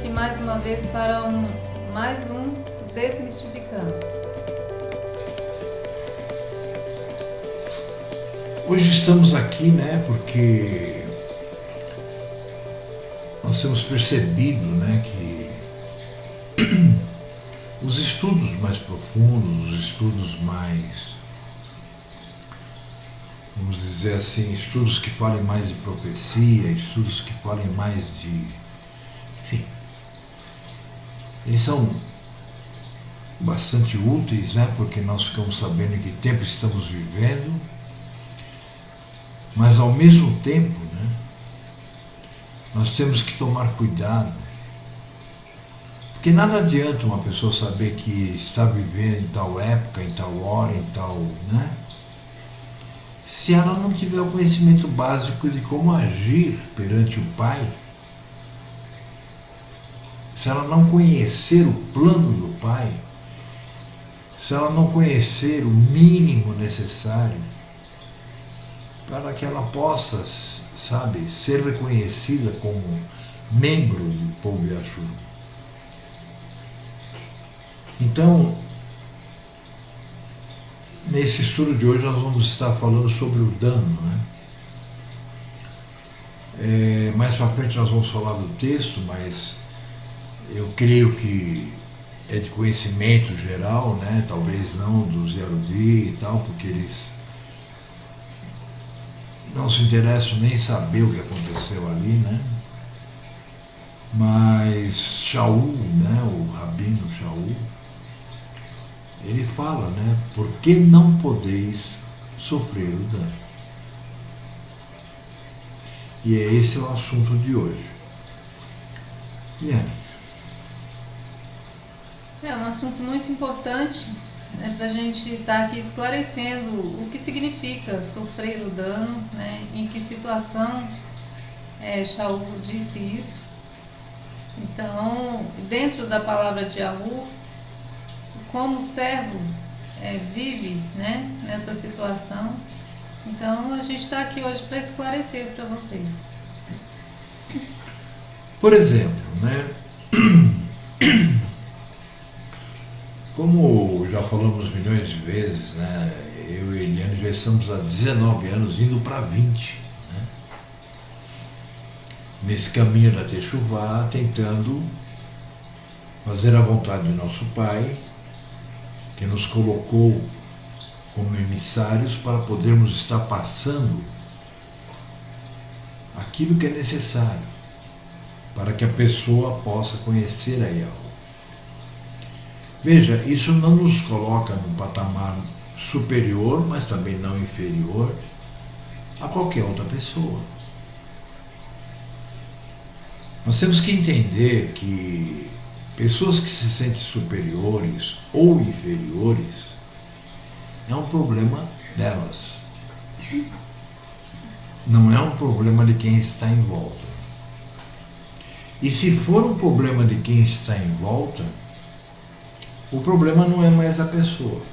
aqui mais uma vez para mais um Desmistificando. Hoje estamos aqui, né, porque nós temos percebido, né, que os estudos mais profundos, os estudos mais, vamos dizer assim, estudos que falem mais de profecia, estudos que falem mais de, enfim, eles são bastante úteis, né, porque nós ficamos sabendo em que tempo estamos vivendo, mas ao mesmo tempo, né, nós temos que tomar cuidado, porque nada adianta uma pessoa saber que está vivendo em tal época, em tal hora, em tal, né, se ela não tiver o conhecimento básico de como agir perante o Pai, se ela não conhecer o plano do Pai, se ela não conhecer o mínimo necessário para que ela possa, sabe, ser reconhecida como membro do povo Yahshua. Então, nesse estudo de hoje nós vamos estar falando sobre o dano, né? Mais para frente nós vamos falar do texto, mas eu creio que é de conhecimento geral, né? Talvez não dos erudis e tal, porque eles não se interessam nem em saber o que aconteceu ali, né? Mas Shaul, né? O rabino Shaul, ele fala, né? Por que não podeis sofrer o dano? E esse é o assunto de hoje. Yeah. É um assunto muito importante, né, para a gente estar aqui esclarecendo o que significa sofrer o dano, né, em que situação Shaul disse isso. Então, dentro da palavra de Yahu, como o servo vive, né, nessa situação. Então, a gente está aqui hoje para esclarecer para vocês. Por exemplo, né? Como já falamos milhões de vezes, né? Eu e Eliane já estamos há 19 anos indo para 20. Né? Nesse caminho da Techuvá, tentando fazer a vontade de nosso Pai, que nos colocou como emissários para podermos estar passando aquilo que é necessário para que a pessoa possa conhecer a Yahweh. Veja, isso não nos coloca num patamar superior, mas também não inferior a qualquer outra pessoa. Nós temos que entender que pessoas que se sentem superiores ou inferiores é um problema delas. Não é um problema de quem está em volta. E se for um problema de quem está em volta, o problema não é mais a pessoa.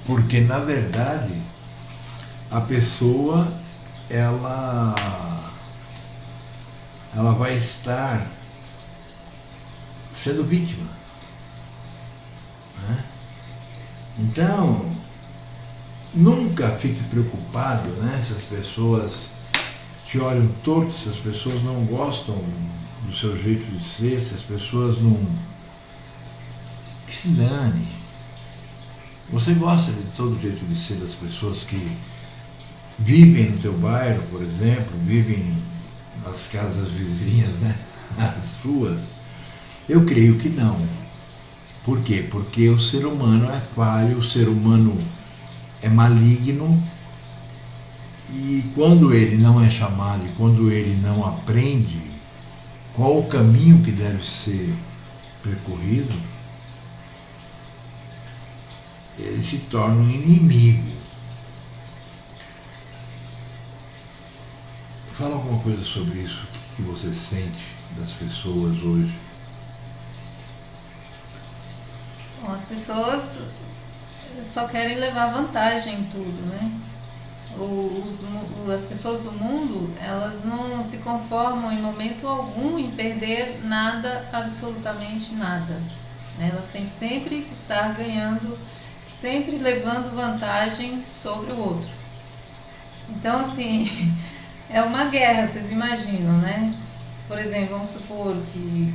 Porque, na verdade, a pessoa, ela vai estar sendo vítima. Né? Então, nunca fique preocupado, né, se as pessoas te olham torto, se as pessoas não gostam do seu jeito de ser, se as pessoas não... Que se dane. Você gosta de todo jeito de ser das pessoas que vivem no teu bairro, por exemplo, vivem nas casas vizinhas, né, nas ruas? Eu creio que não. Por quê? Porque o ser humano é falho, o ser humano é maligno, e quando ele não é chamado, e quando ele não aprende qual o caminho que deve ser percorrido, ele se torna um inimigo. Fala alguma coisa sobre isso, o que você sente das pessoas hoje? Bom, as pessoas só querem levar vantagem em tudo, né? as pessoas do mundo, elas não se conformam em momento algum em perder nada, absolutamente nada, né? Elas têm sempre que estar ganhando, sempre levando vantagem sobre o outro. Então, assim, é uma guerra, vocês imaginam, né? Por exemplo, vamos supor que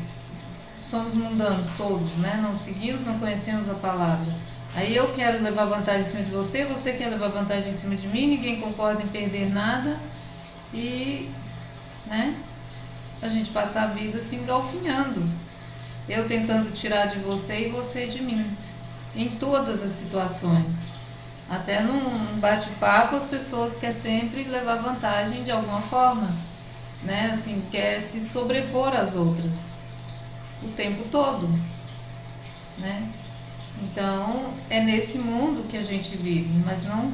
somos mundanos todos, né? Não seguimos, não conhecemos a palavra. Aí eu quero levar vantagem em cima de você, você quer levar vantagem em cima de mim, ninguém concorda em perder nada e, né, a gente passa a vida se engalfinhando. Eu tentando tirar de você e você de mim, em todas as situações. Até num bate-papo as pessoas querem sempre levar vantagem de alguma forma, né? Assim, quer se sobrepor às outras o tempo todo, né? Então, é nesse mundo que a gente vive, mas não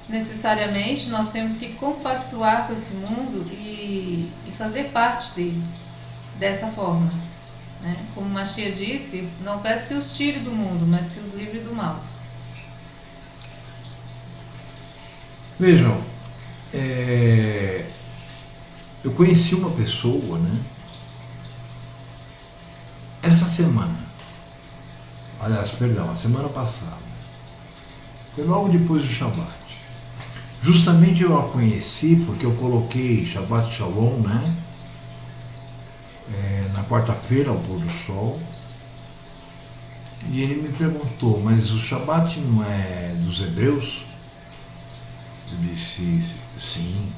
necessariamente nós temos que compactuar com esse mundo e fazer parte dele dessa forma, né? Como Machia disse, não peço que os tire do mundo, mas que os livre do mal. Vejam, eu conheci uma pessoa, né? Essa semana, aliás, perdão, a semana passada, foi logo depois do Shabbat. Justamente eu a conheci porque eu coloquei Shabbat Shalom, né? Na quarta-feira, ao pôr do sol. E ele me perguntou, mas o Shabbat não é dos hebreus? Eu disse, sim.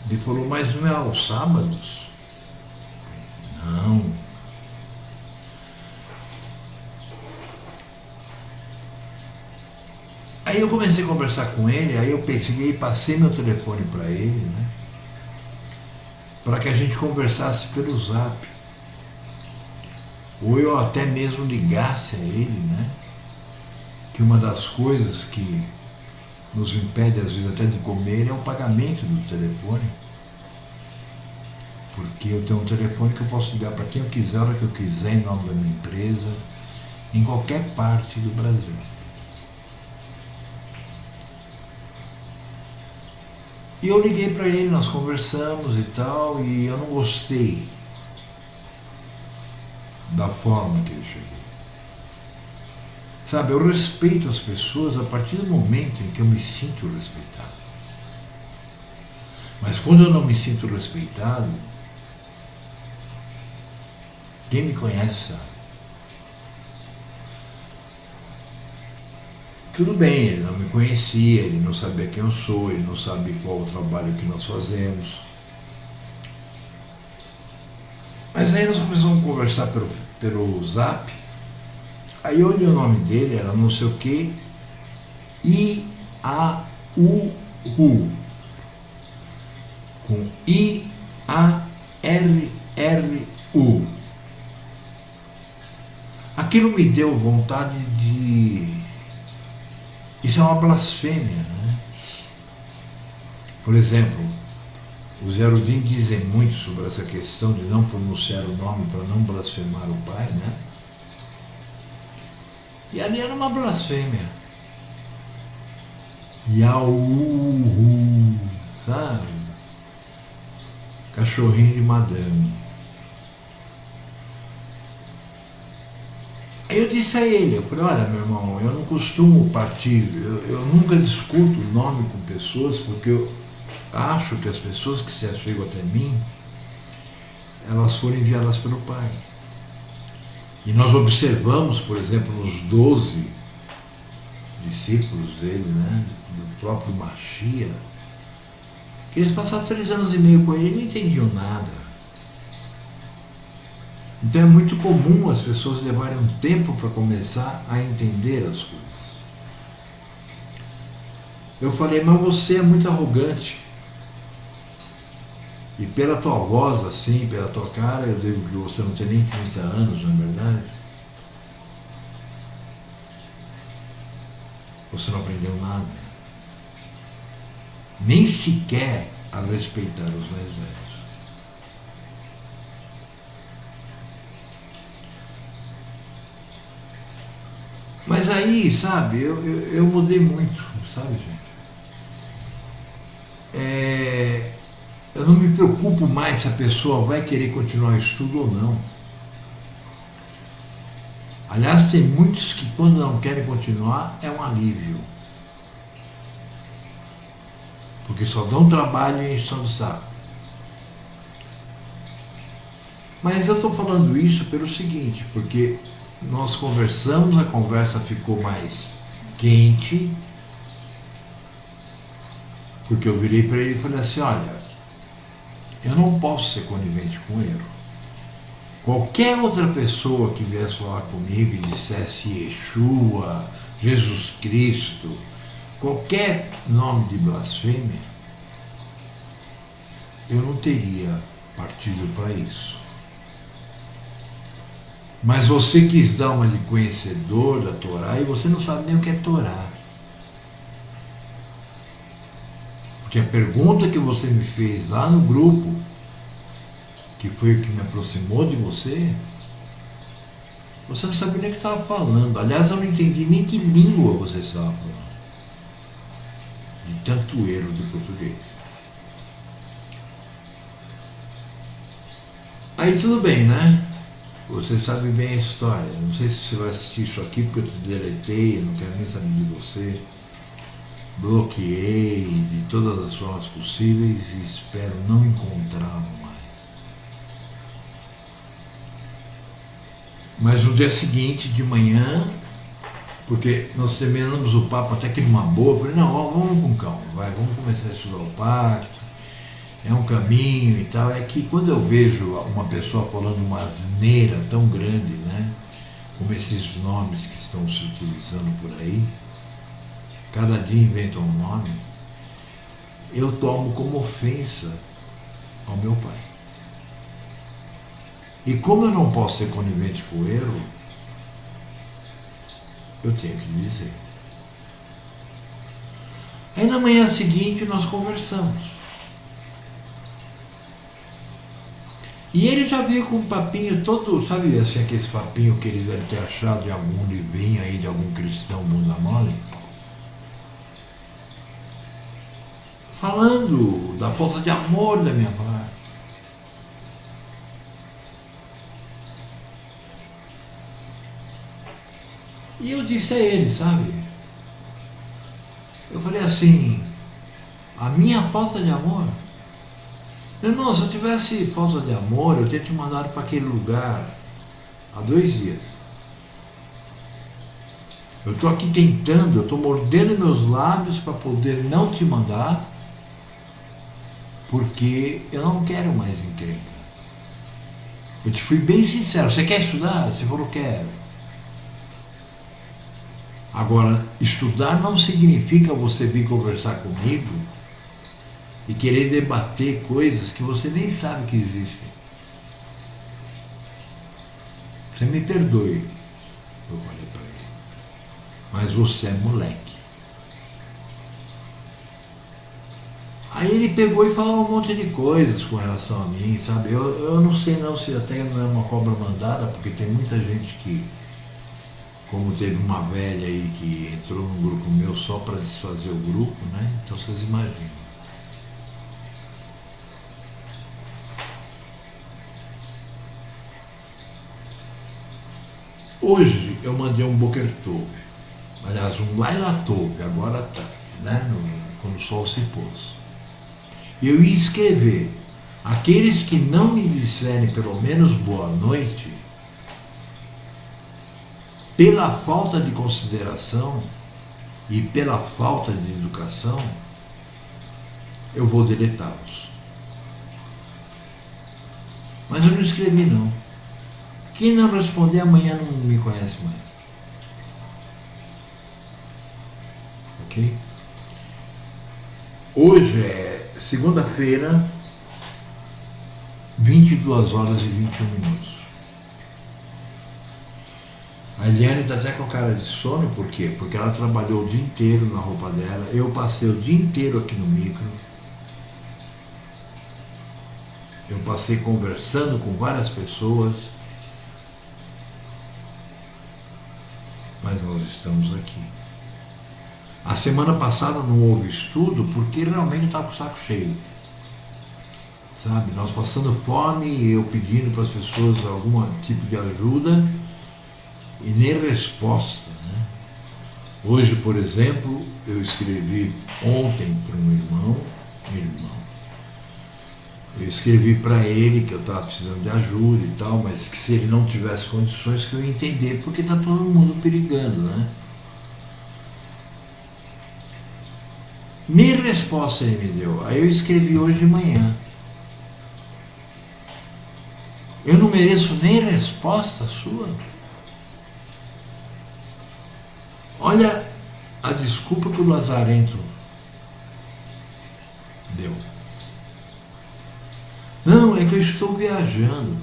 Ele falou, mas não é aos sábados? Não. Aí eu comecei a conversar com ele, aí eu peguei e passei meu telefone para ele, né? Para que a gente conversasse pelo Zap. Ou eu até mesmo ligasse a ele, né? Que uma das coisas que nos impede às vezes até de comer é o pagamento do telefone. Porque eu tenho um telefone que eu posso ligar para quem eu quiser, a hora que eu quiser, em nome da minha empresa, em qualquer parte do Brasil. E eu liguei para ele, nós conversamos e tal, e eu não gostei da forma que ele chegou. Sabe, eu respeito as pessoas a partir do momento em que eu me sinto respeitado. Mas quando eu não me sinto respeitado, quem me conhece sabe. Tudo bem, ele não me conhecia, ele não sabia quem eu sou, ele não sabe qual o trabalho que nós fazemos. Mas aí nós começamos a conversar pelo Zap. Aí eu olhei o nome dele, era não sei o que, I-A-U-U, com I-A-R-R-U. Aquilo me deu vontade de... Isso é uma blasfêmia, né? Por exemplo, os eruditos dizem muito sobre essa questão de não pronunciar o nome para não blasfemar o Pai, né? E ali era uma blasfêmia. Yaú, sabe? Cachorrinho de madame. Aí eu disse a ele, eu falei, olha meu irmão, eu não costumo partir, eu nunca discuto o nome com pessoas, porque eu acho que as pessoas que se achegam até mim, elas foram enviadas pelo Pai. E nós observamos, por exemplo, nos 12 discípulos dele, né, do próprio Machia, que eles passaram 3 anos e meio com ele e não entendiam nada. Então é muito comum as pessoas levarem um tempo para começar a entender as coisas. Eu falei, mas você é muito arrogante. E pela tua voz assim, pela tua cara, eu digo que você não tem nem 30 anos, não é verdade? Você não aprendeu nada. Nem sequer a respeitar os mais velhos. Mas aí, sabe, eu mudei muito, sabe, gente? eu não me preocupo mais se a pessoa vai querer continuar o estudo ou não. Aliás, tem muitos que quando não querem continuar é um alívio. Porque só dão trabalho e encham de saco. Mas eu estou falando isso pelo seguinte, porque nós conversamos, a conversa ficou mais quente, porque eu virei para ele e falei assim, olha, eu não posso ser conivente com erro. Qualquer outra pessoa que viesse falar comigo e dissesse Yeshua, Jesus Cristo, qualquer nome de blasfêmia, eu não teria partido para isso. Mas você quis dar uma de conhecedor da Torá e você não sabe nem o que é Torá. Porque a pergunta que você me fez lá no grupo, que foi o que me aproximou de você, você não sabia nem o que estava falando. Aliás, eu não entendi nem que língua você estava falando. De tanto erro do português. Aí tudo bem, né? Você sabe bem a história. Não sei se você vai assistir isso aqui porque eu te deletei, eu não quero nem saber de você. Bloqueei de todas as formas possíveis e espero não encontrá-lo mais. Mas no dia seguinte, de manhã, porque nós terminamos o papo até que numa boa, eu falei, não, ó, vamos com calma, vamos começar a estudar o pacto, é um caminho e tal. É que quando eu vejo uma pessoa falando uma asneira tão grande, né, como esses nomes que estão se utilizando por aí, cada dia inventam um nome, eu tomo como ofensa ao meu pai. E como eu não posso ser conivente com o erro, eu tenho que dizer. Aí na manhã seguinte nós conversamos. E ele já veio com um papinho todo, sabe assim, aquele papinho que ele deve ter achado de algum livrinho aí, de algum cristão bunda mole? Falando da falta de amor da minha parte. E eu disse a ele, sabe? Eu falei assim, a minha falta de amor? Irmão, se eu tivesse falta de amor, eu teria te mandado para aquele lugar há 2 dias. Eu estou aqui tentando, eu estou mordendo meus lábios para poder não te mandar, porque eu não quero mais encrenca. Eu te fui bem sincero, você quer estudar? Você falou, quero. Agora, estudar não significa você vir conversar comigo e querer debater coisas que você nem sabe que existem. Você me perdoe, eu falei para ele, mas você é moleque. Aí ele pegou e falou um monte de coisas com relação a mim, sabe? Eu não sei não se até não é uma cobra mandada, porque tem muita gente que, como teve uma velha aí que entrou num grupo meu só para desfazer o grupo, né? Então vocês imaginam. Hoje eu mandei um Boker Tov, aliás, um Laila Tov, agora tá, né? Quando o sol se pôs. E eu ia escrever, aqueles que não me disserem pelo menos boa noite, pela falta de consideração e pela falta de educação, eu vou deletá-los. Mas eu não escrevi não. Quem não responder amanhã não me conhece mais. Ok? Hoje é segunda-feira, 22 horas e 21 minutos. A Eliane está até com cara de sono, por quê? Porque ela trabalhou o dia inteiro na roupa dela, eu passei o dia inteiro aqui no micro, eu passei conversando com várias pessoas, mas nós estamos aqui. A semana passada não houve estudo porque realmente estava com o saco cheio. Sabe, nós passando fome, eu pedindo para as pessoas algum tipo de ajuda e nem resposta. Né? Hoje, por exemplo, eu escrevi ontem para um irmão, eu escrevi para ele que eu estava precisando de ajuda e tal, mas que se ele não tivesse condições que eu ia entender, porque está todo mundo perigando, né? Nem resposta ele me deu. Aí eu escrevi hoje de manhã. Eu não mereço nem resposta sua? Olha a desculpa que o Lazarento deu. Não, é que eu estou viajando.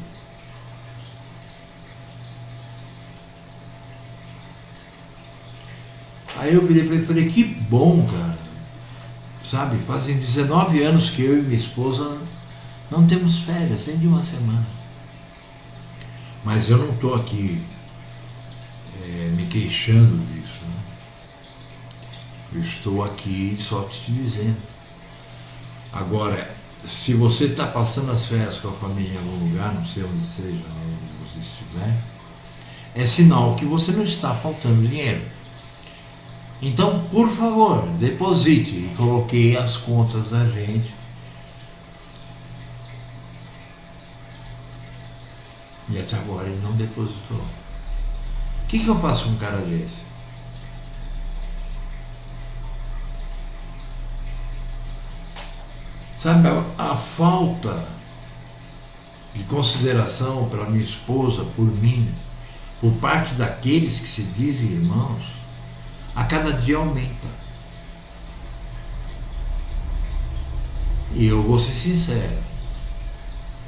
Aí eu virei para ele e falei, que bom, cara. Sabe, fazem 19 anos que eu e minha esposa não temos férias, nem de uma semana. Mas eu não estou aqui me queixando disso. Né? Eu estou aqui só te dizendo. Agora, se você está passando as férias com a família em algum lugar, não sei onde seja, onde você estiver, é sinal que você não está faltando dinheiro. Então, por favor, deposite. E coloquei as contas da gente. E até agora ele não depositou. O que eu faço com um cara desse? Sabe, a falta de consideração pela minha esposa, por mim, por parte daqueles que se dizem irmãos, a cada dia aumenta. E eu vou ser sincero,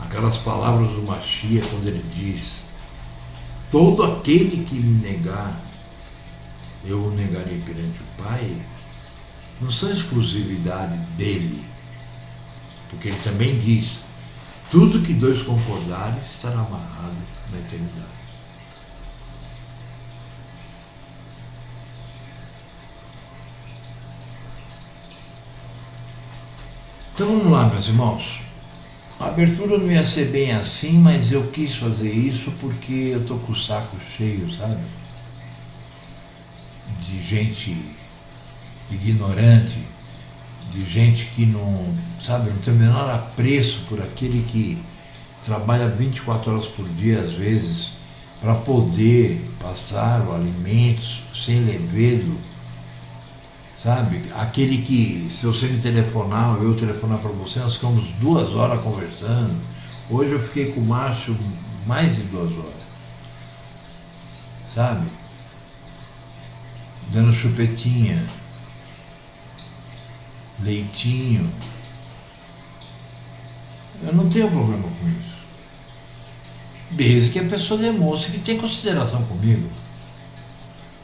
aquelas palavras do Mashiach, quando ele diz, todo aquele que me negar, eu o negarei perante o Pai, não são exclusividade dele, porque ele também diz, tudo que dois concordarem estará amarrado na eternidade. Então vamos lá, meus irmãos. A abertura não ia ser bem assim, mas eu quis fazer isso porque eu tô com o saco cheio, sabe? De gente ignorante, de gente que não, sabe, não tem o menor apreço por aquele que trabalha 24 horas por dia, às vezes, para poder passar o alimentos sem levedo, sabe? Aquele que, se você me telefonar ou eu telefonar para você, nós ficamos 2 horas conversando. Hoje eu fiquei com o Márcio mais de 2 horas, sabe? Dando chupetinha, leitinho. Eu não tenho problema com isso. Desde que a pessoa demonstre que tem consideração comigo.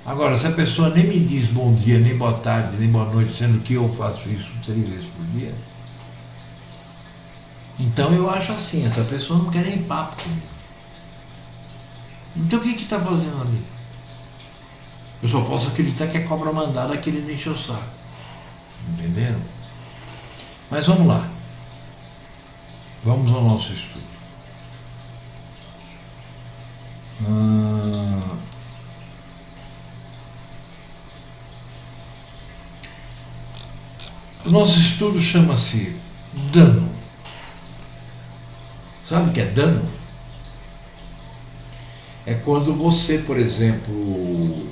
Agora, se a pessoa nem me diz bom dia, nem boa tarde, nem boa noite, sendo que eu faço isso 3 vezes por dia, então eu acho assim, essa pessoa não quer nem papo comigo. Então o que está fazendo ali? Eu só posso acreditar que é cobra mandada que ele me encheu o saco. Entenderam? Mas vamos lá. Vamos ao nosso estudo. O nosso estudo chama-se dano. Sabe o que é dano? É quando você, por exemplo,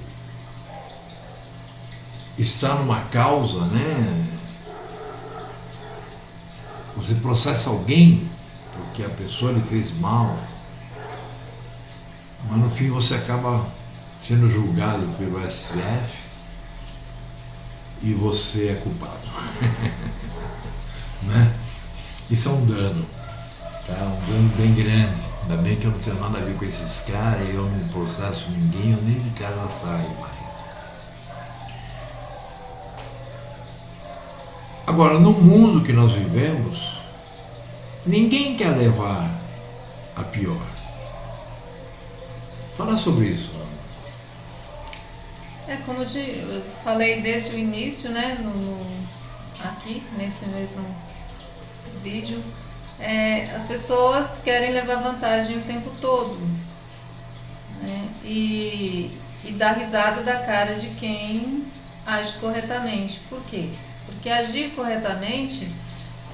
está numa causa, né? Você processa alguém porque a pessoa lhe fez mal, mas no fim você acaba sendo julgado pelo STF e você é culpado. Né? Isso é um dano, tá? Um dano bem grande. Ainda bem que eu não tenho nada a ver com esses caras, eu não processo ninguém, eu nem de casa saio mais. Agora, no mundo que nós vivemos, ninguém quer levar a pior. Fala sobre isso. É como eu falei desde o início, né, aqui nesse mesmo vídeo, as pessoas querem levar vantagem o tempo todo, né, e dar risada da cara de quem age corretamente. Por quê? Porque agir corretamente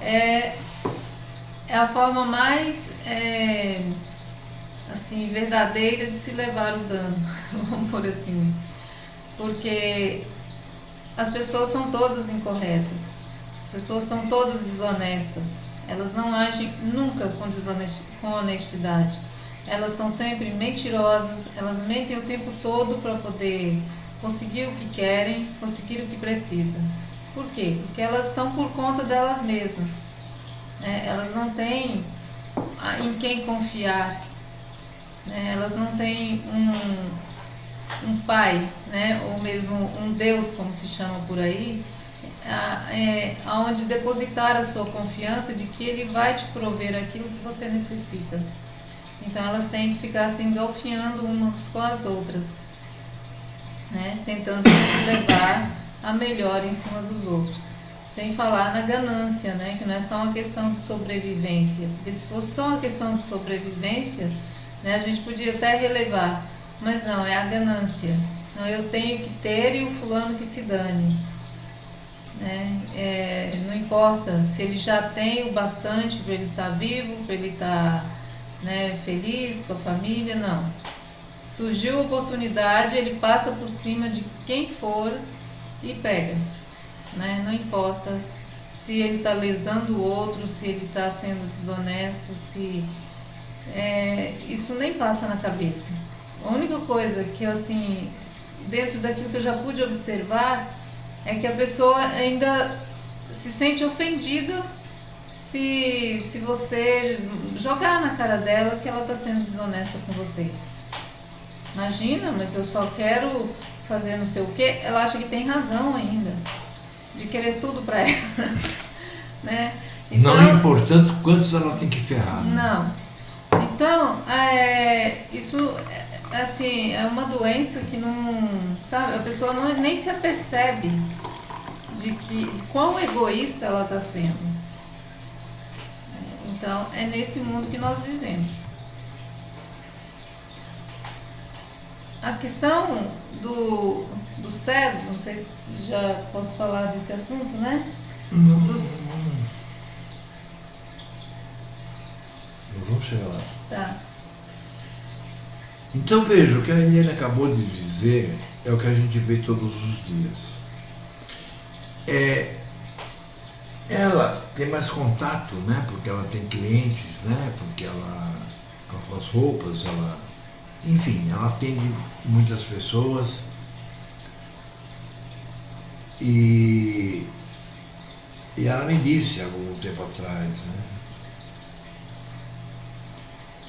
é a forma mais assim, verdadeira de se levar o dano, vamos por assim. Porque as pessoas são todas incorretas, as pessoas são todas desonestas, elas não agem nunca com honestidade, elas são sempre mentirosas, elas mentem o tempo todo para poder conseguir o que querem, conseguir o que precisam. Por quê? Porque elas estão por conta delas mesmas, né? Elas não têm em quem confiar, né? Elas não têm um pai, né? Ou mesmo um Deus, como se chama por aí, aonde depositar a sua confiança de que Ele vai te prover aquilo que você necessita. Então elas têm que ficar se engalfinhando umas com as outras, né? Tentando sempre levar a melhor em cima dos outros. Sem falar na ganância, né? Que não é só uma questão de sobrevivência. Porque se fosse só uma questão de sobrevivência, né, a gente podia até relevar. Mas não, é a ganância. Não, eu tenho que ter e o fulano que se dane. Né? Não importa se ele já tem o bastante para ele estar vivo, para ele estar, né, feliz com a família, não. Surgiu a oportunidade, ele passa por cima de quem for e pega. Né? Não importa se ele está lesando o outro, se ele está sendo desonesto, isso nem passa na cabeça. A única coisa que, assim, dentro daquilo que eu já pude observar, é que a pessoa ainda se sente ofendida se você jogar na cara dela que ela está sendo desonesta com você. Imagina, mas eu só quero fazer não sei o quê. Ela acha que tem razão ainda, de querer tudo para ela. Né? Então, não importando quantos ela tem que ferrar. Né? Não. Então, isso assim, é uma doença que não, sabe, a pessoa nem se apercebe de que quão egoísta ela está sendo. Então, é nesse mundo que nós vivemos. A questão do cérebro, não sei se já posso falar desse assunto, né? Não vamos chegar lá. Tá. Então veja, o que a Eliane acabou de dizer é o que a gente vê todos os dias. Ela tem mais contato, né? Porque ela tem clientes, né? Porque ela, com as roupas, enfim, ela atende muitas pessoas e ela me disse há algum tempo atrás, né?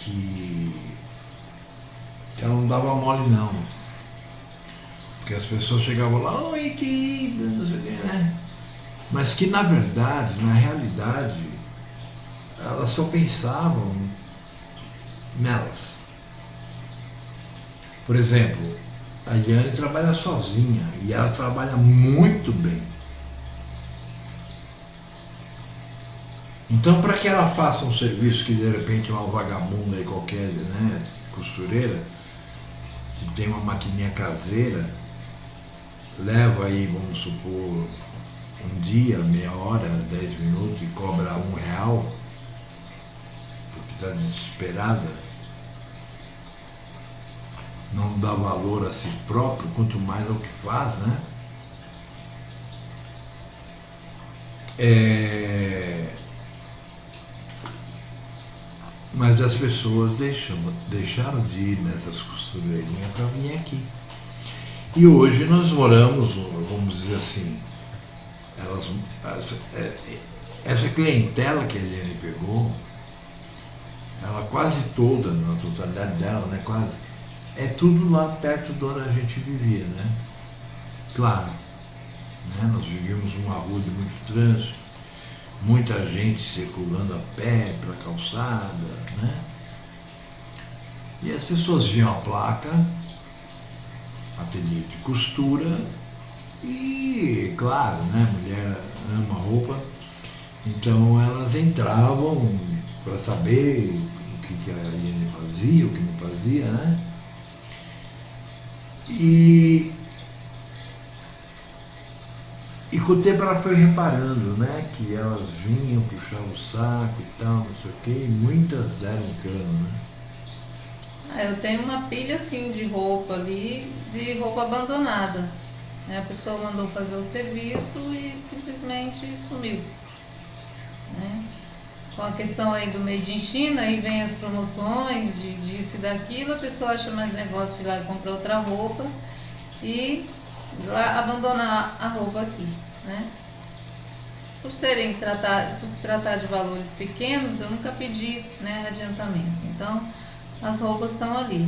Que ela não dava mole não, porque as pessoas chegavam lá, oi querida, não sei o que, né? Mas que na verdade, na realidade, elas só pensavam nelas. Por exemplo, a Eliane trabalha sozinha e ela trabalha muito bem. Então, para que ela faça um serviço que de repente uma vagabunda aí qualquer, né, costureira, que tem uma maquininha caseira, leva aí, vamos supor, um dia, meia hora, 10 minutos e cobra R$1, porque está desesperada, não dá valor a si próprio, quanto mais ao que faz, né? Mas as pessoas deixaram de ir nessas costureirinhas para vir aqui. E hoje nós moramos, vamos dizer assim, essa clientela que a Eliane pegou, ela quase toda, na totalidade dela, né, quase, é tudo lá perto de onde a gente vivia, né? Claro, né, nós vivíamos numa rua de muito trânsito, muita gente circulando a pé para a calçada, né? E as pessoas viam a placa, ateliê de costura e, claro, né, a mulher ama roupa, então elas entravam para saber o que a Eliane fazia, o que não fazia, né? E com o tempo ela foi reparando, né, que elas vinham puxar o saco e tal, não sei o quê, e muitas deram cano, né? Eu tenho uma pilha assim de roupa ali, de roupa abandonada, né? A pessoa mandou fazer o serviço e simplesmente sumiu, né? Com a questão aí do Made in China, aí vem as promoções disso e daquilo, a pessoa acha mais negócio ir lá e comprar outra roupa e lá abandonar a roupa aqui, né? Por se tratar de valores pequenos, eu nunca pedi, né, adiantamento. Então, as roupas estão ali,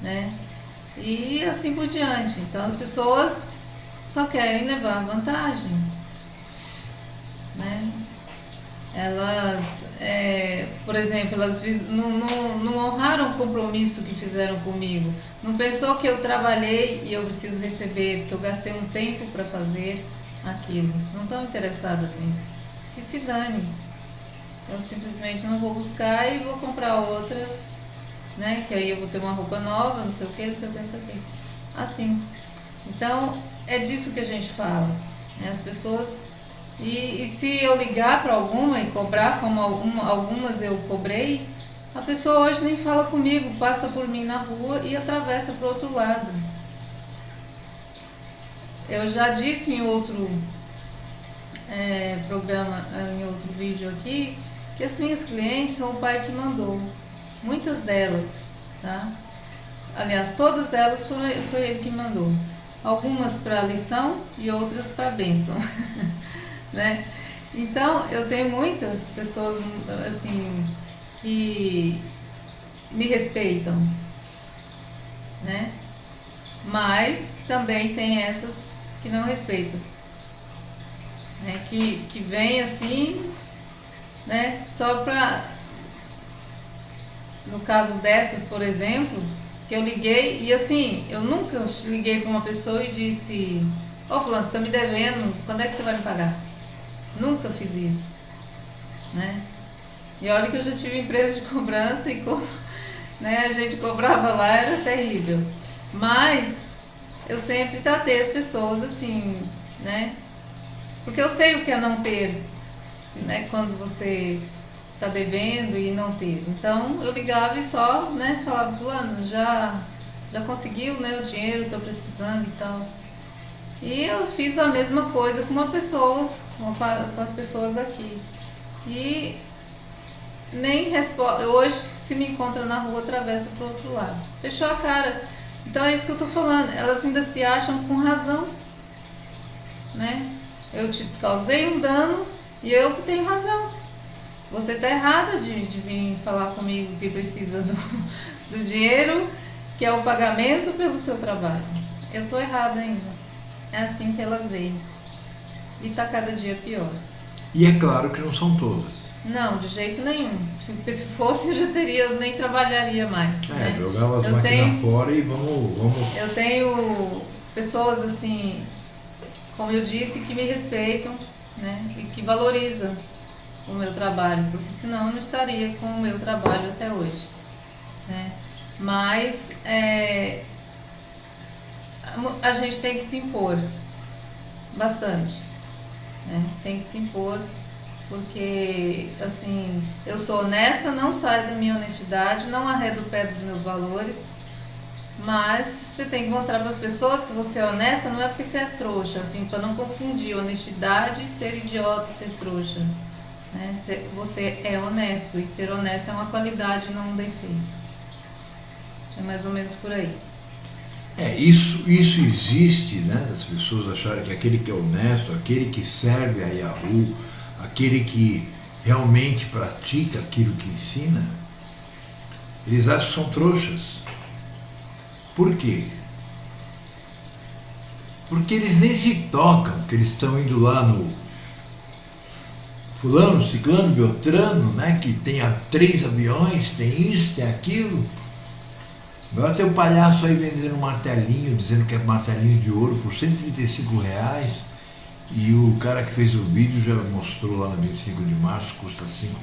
né? E assim por diante. Então, as pessoas só querem levar vantagem, né? Elas, por exemplo, elas não honraram o compromisso que fizeram comigo. Não pensou que eu trabalhei e eu preciso receber, que eu gastei um tempo para fazer aquilo. Não estão interessadas nisso. Que se dane. Eu simplesmente não vou buscar e vou comprar outra, né? Que aí eu vou ter uma roupa nova, não sei o que, não sei o que, não sei o que. Assim. Então, é disso que a gente fala, né? As pessoas... E se eu ligar para alguma e cobrar, como algumas eu cobrei, a pessoa hoje nem fala comigo, passa por mim na rua e atravessa para o outro lado. Eu já disse em outro programa, em outro vídeo aqui, que as minhas clientes são o pai que mandou. Muitas delas, tá? Aliás, todas elas foi ele que mandou. Algumas para lição e outras para bênção. Né? Então, eu tenho muitas pessoas assim que me respeitam, né? Mas também tem essas que não respeitam, né? Que vem assim, né? Só pra... No caso dessas, por exemplo, que eu liguei e assim, eu nunca liguei para uma pessoa e disse: ô fulano, você tá me devendo, quando é que você vai me pagar? Nunca fiz isso, né? E olha que eu já tive empresa de cobrança e né, a gente cobrava lá, era terrível. Mas eu sempre tratei as pessoas assim, né? Porque eu sei o que é não ter, né? Quando você tá devendo e não ter. Então eu ligava e só, né, falava: fulano, já conseguiu, né, o dinheiro, tô precisando e tal. E eu fiz a mesma coisa com uma pessoa, com as pessoas aqui. E nem responde. Hoje, se me encontra na rua, atravessa para o outro lado. Fechou a cara. Então é isso que eu tô falando. Elas ainda se acham com razão, né? Eu te causei um dano e eu que tenho razão. Você tá errada de vir falar comigo que precisa do dinheiro, que é o pagamento pelo seu trabalho. Eu tô errada ainda. É assim que elas veem. E tá cada dia pior. E é claro que não são todas. Não, de jeito nenhum. Se fosse, eu nem trabalharia mais. Né? Jogava as máquinas fora e vamos... Eu tenho pessoas assim, como eu disse, que me respeitam, né? E que valorizam o meu trabalho, porque senão eu não estaria com o meu trabalho até hoje. Né? Mas a gente tem que se impor bastante, né? Tem que se impor, porque assim, eu sou honesta, não saio da minha honestidade, não arredo o pé dos meus valores, mas você tem que mostrar para as pessoas que você é honesta, não é porque você é trouxa, assim, para não confundir honestidade e ser idiota, ser trouxa, né? Você é honesto, e ser honesto é uma qualidade, não um defeito. É mais ou menos por aí. Isso existe, né, das pessoas acharem que aquele que é honesto, aquele que serve a Yahoo, aquele que realmente pratica aquilo que ensina, eles acham que são trouxas. Por quê? Porque eles nem se tocam, que eles estão indo lá no fulano, ciclano, beltrano, né, que tem 3 aviões, tem isso, tem aquilo. Agora tem um palhaço aí vendendo um martelinho, dizendo que é martelinho de ouro por R$ 135. E o cara que fez o vídeo já mostrou lá no 25 de março, custa R$ 5.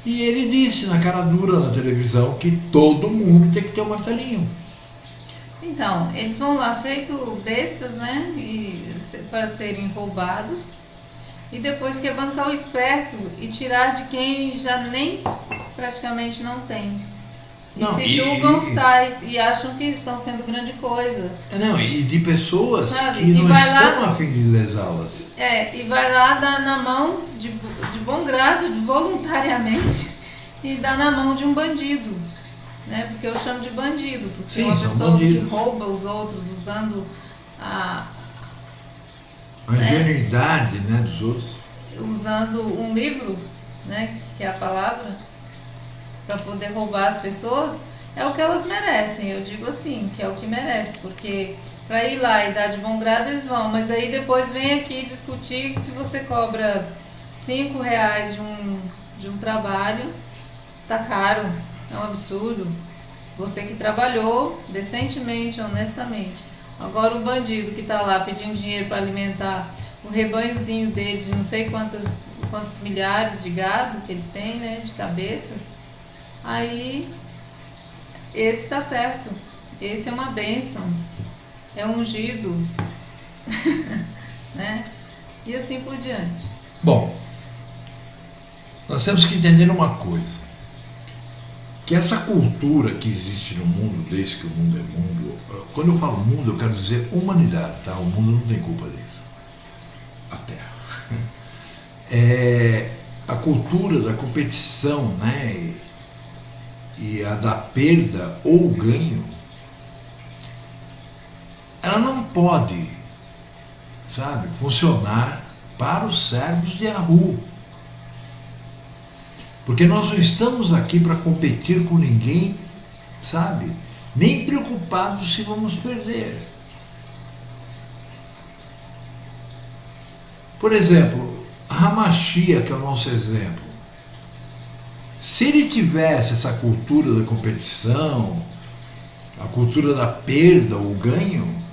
E ele disse na cara dura na televisão que todo mundo tem que ter um martelinho. Então, eles vão lá feito bestas, né? Para serem roubados. E depois quer bancar o esperto e tirar de quem já nem praticamente não tem. Não, se julgam os tais e acham que estão sendo grande coisa. Não, e de pessoas, sabe? Que não vai estão lá, a fim de lesá-las. e vai lá dar na mão de bom grado, voluntariamente, e dar na mão de um bandido. Né? Porque eu chamo de bandido, porque Sim, uma são pessoa bandidos. que rouba os outros usando A ingenuidade, né, dos outros. usando um livro, né, que é a palavra, para poder roubar as pessoas, é o que elas merecem. Eu digo assim, que é o que merece, porque para ir lá e dar de bom grado eles vão, mas aí depois vem aqui discutir se você cobra R$ 5 de um trabalho, tá caro, é um absurdo. Você que trabalhou decentemente, honestamente. Agora o bandido que está lá pedindo dinheiro para alimentar o rebanhozinho dele de não sei quantos milhares de gado que ele tem, né, de cabeças, aí esse está certo. Esse é uma bênção, é ungido, né? E assim por diante. Bom, nós temos que entender uma coisa. Que essa cultura que existe no mundo, desde que o mundo é mundo, quando eu falo mundo, eu quero dizer humanidade, tá? O mundo não tem culpa disso. A Terra. É a cultura da competição, né? E a da perda ou ganho, ela não pode, sabe, funcionar para os servos de Yahoo. Porque nós não estamos aqui para competir com ninguém, sabe? Nem preocupados se vamos perder. Por exemplo, Hamashia, que é o nosso exemplo. Se ele tivesse essa cultura da competição, a cultura da perda ou ganho,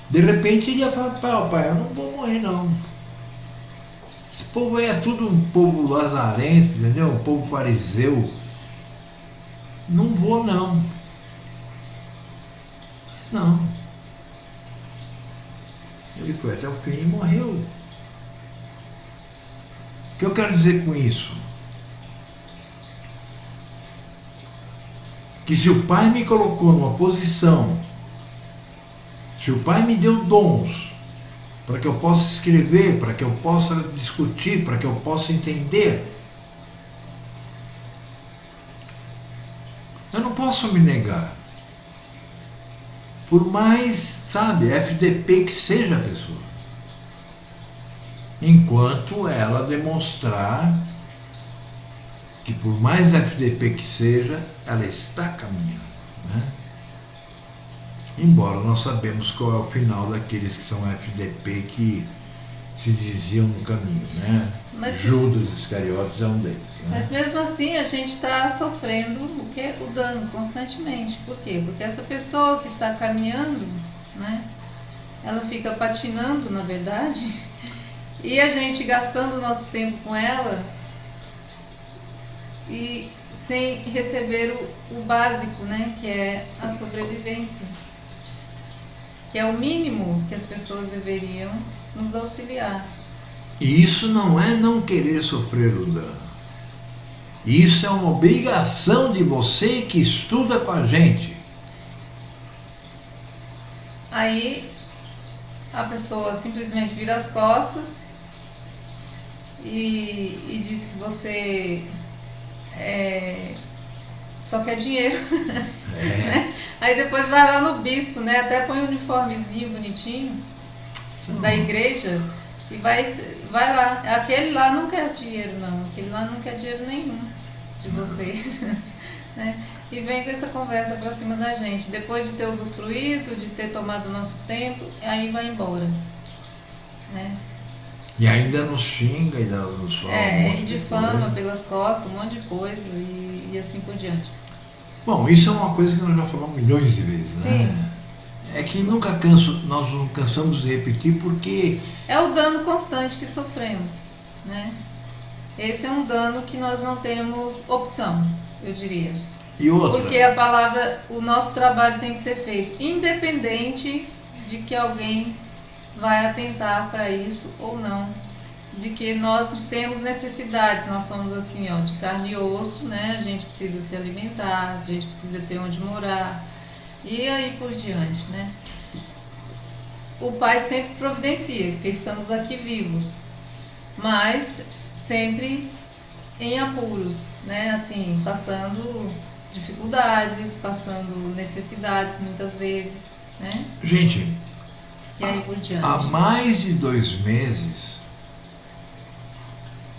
de repente ele ia falar, pai, eu não vou morrer não. Esse povo aí é tudo um povo lazarento, entendeu? Um povo fariseu. Não vou, não. Não. Ele foi até o fim e morreu. O que eu quero dizer com isso? Que se o Pai me colocou numa posição, se o Pai me deu dons, para que eu possa escrever, para que eu possa discutir, para que eu possa entender. Eu não posso me negar. Por mais, sabe, FDP que seja a pessoa. Enquanto ela demonstrar que por mais FDP que seja, ela está caminhando, né? Embora nós sabemos qual é o final daqueles que são FDP que se diziam no caminho, né? Mas, Judas Iscariotes é um deles. Né? Mas mesmo assim a gente está sofrendo o dano constantemente. Por quê? Porque essa pessoa que está caminhando, né? Ela fica patinando, na verdade, e a gente gastando o nosso tempo com ela e sem receber o básico, né? Que é a sobrevivência. Que é o mínimo que as pessoas deveriam nos auxiliar. E isso não é não querer sofrer o dano. Isso é uma obrigação de você que estuda com a gente. Aí a pessoa simplesmente vira as costas e diz que você só quer dinheiro. Né? Aí depois vai lá no bispo, né? Até põe um uniformezinho bonitinho da igreja e vai lá. Aquele lá não quer dinheiro, não. Aquele lá não quer dinheiro nenhum de vocês. Né? E vem com essa conversa pra cima da gente. Depois de ter usufruído, de ter tomado o nosso tempo, aí vai embora. Né? E ainda nos xinga, ainda nos fala um monte E de difama coisa. pelas costas, um monte de coisa e assim por diante. Bom, isso é uma coisa que nós já falamos milhões de vezes, Sim. né? É que nós não cansamos de repetir porque É o dano constante que sofremos, né? Esse é um dano que nós não temos opção, eu diria. e outra, Porque a palavra, o nosso trabalho tem que ser feito, independente de que alguém vai atentar para isso ou não. De que nós temos necessidades, nós somos assim, ó, de carne e osso, né? A gente precisa se alimentar, a gente precisa ter onde morar e aí por diante, né? O Pai sempre providencia, porque estamos aqui vivos, mas sempre em apuros, né? Assim, passando dificuldades, passando necessidades muitas vezes, né? gente, E aí por diante. há mais de 2 meses,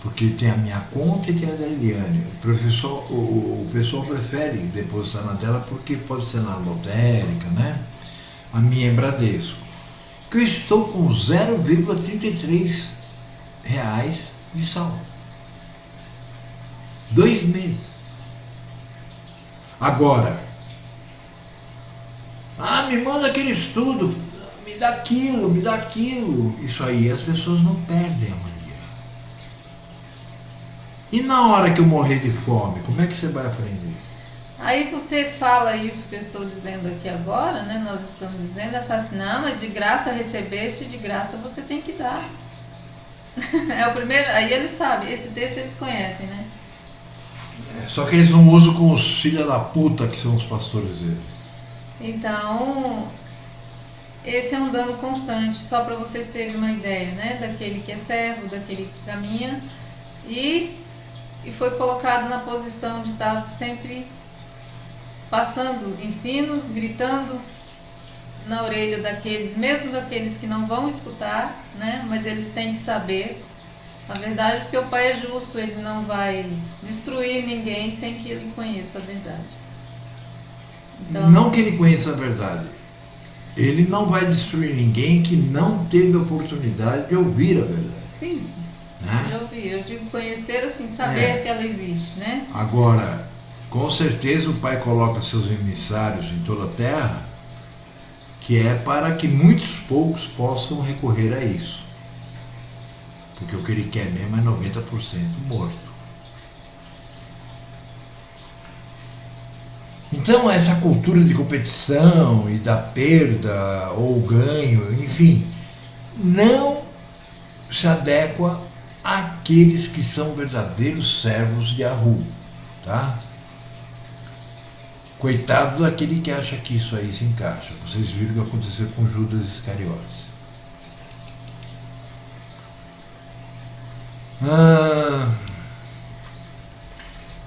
porque tem a minha conta e tem a da Eliane. O pessoal prefere depositar na dela porque pode ser na lotérica, né? A minha é Bradesco. Que eu estou com 0,33 reais de saldo. 2 meses. Agora, me manda aquele estudo, me dá aquilo, me dá aquilo. Isso aí as pessoas não perdem a mania. E na hora que eu morrer de fome, como é que você vai aprender? Aí você fala isso que eu estou dizendo aqui agora, né? Nós estamos dizendo, ela fala assim, não, mas de graça recebeste, de graça você tem que dar. É o primeiro, aí eles sabem, esse texto eles conhecem, né? Só que eles não usam com os filha da puta que são os pastores deles. Então, esse é um dano constante, só para vocês terem uma ideia, né? Daquele que é servo, daquele que caminha e foi colocado na posição de estar sempre passando ensinos, gritando na orelha daqueles, mesmo daqueles que não vão escutar, né? Mas eles têm que saber a verdade, porque o Pai é justo, ele não vai destruir ninguém sem que ele conheça a verdade. Então, não que ele conheça a verdade. Ele não vai destruir ninguém que não teve a oportunidade de ouvir a verdade. sim, Né? de ouvir, eu digo conhecer assim, saber que ela existe, né? Agora, com certeza o Pai coloca seus emissários em toda a terra, que é para que muitos poucos possam recorrer a isso. Porque o que ele quer mesmo é 90% morto. Então essa cultura de competição e da perda ou ganho, enfim, não se adequa àqueles que são verdadeiros servos de Yahu, tá? Coitado daquele que acha que isso aí se encaixa. Vocês viram o que aconteceu com Judas Iscariotes.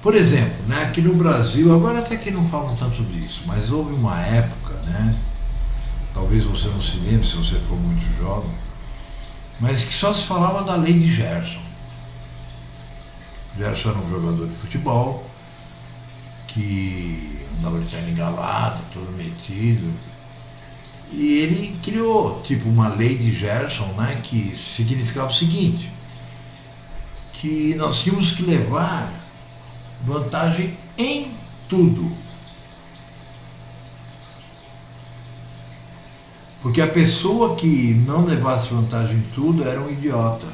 Por exemplo, né, aqui no Brasil, agora até que não falam tanto disso, mas houve uma época, né, talvez você não se lembre se você for muito jovem, mas que só se falava da lei de Gerson. Gerson era um jogador de futebol que andava de terno e gravata, todo metido, e ele criou tipo uma lei de Gerson, né, que significava o seguinte, que nós tínhamos que levar vantagem em tudo. Porque a pessoa que não levasse vantagem em tudo era um idiota.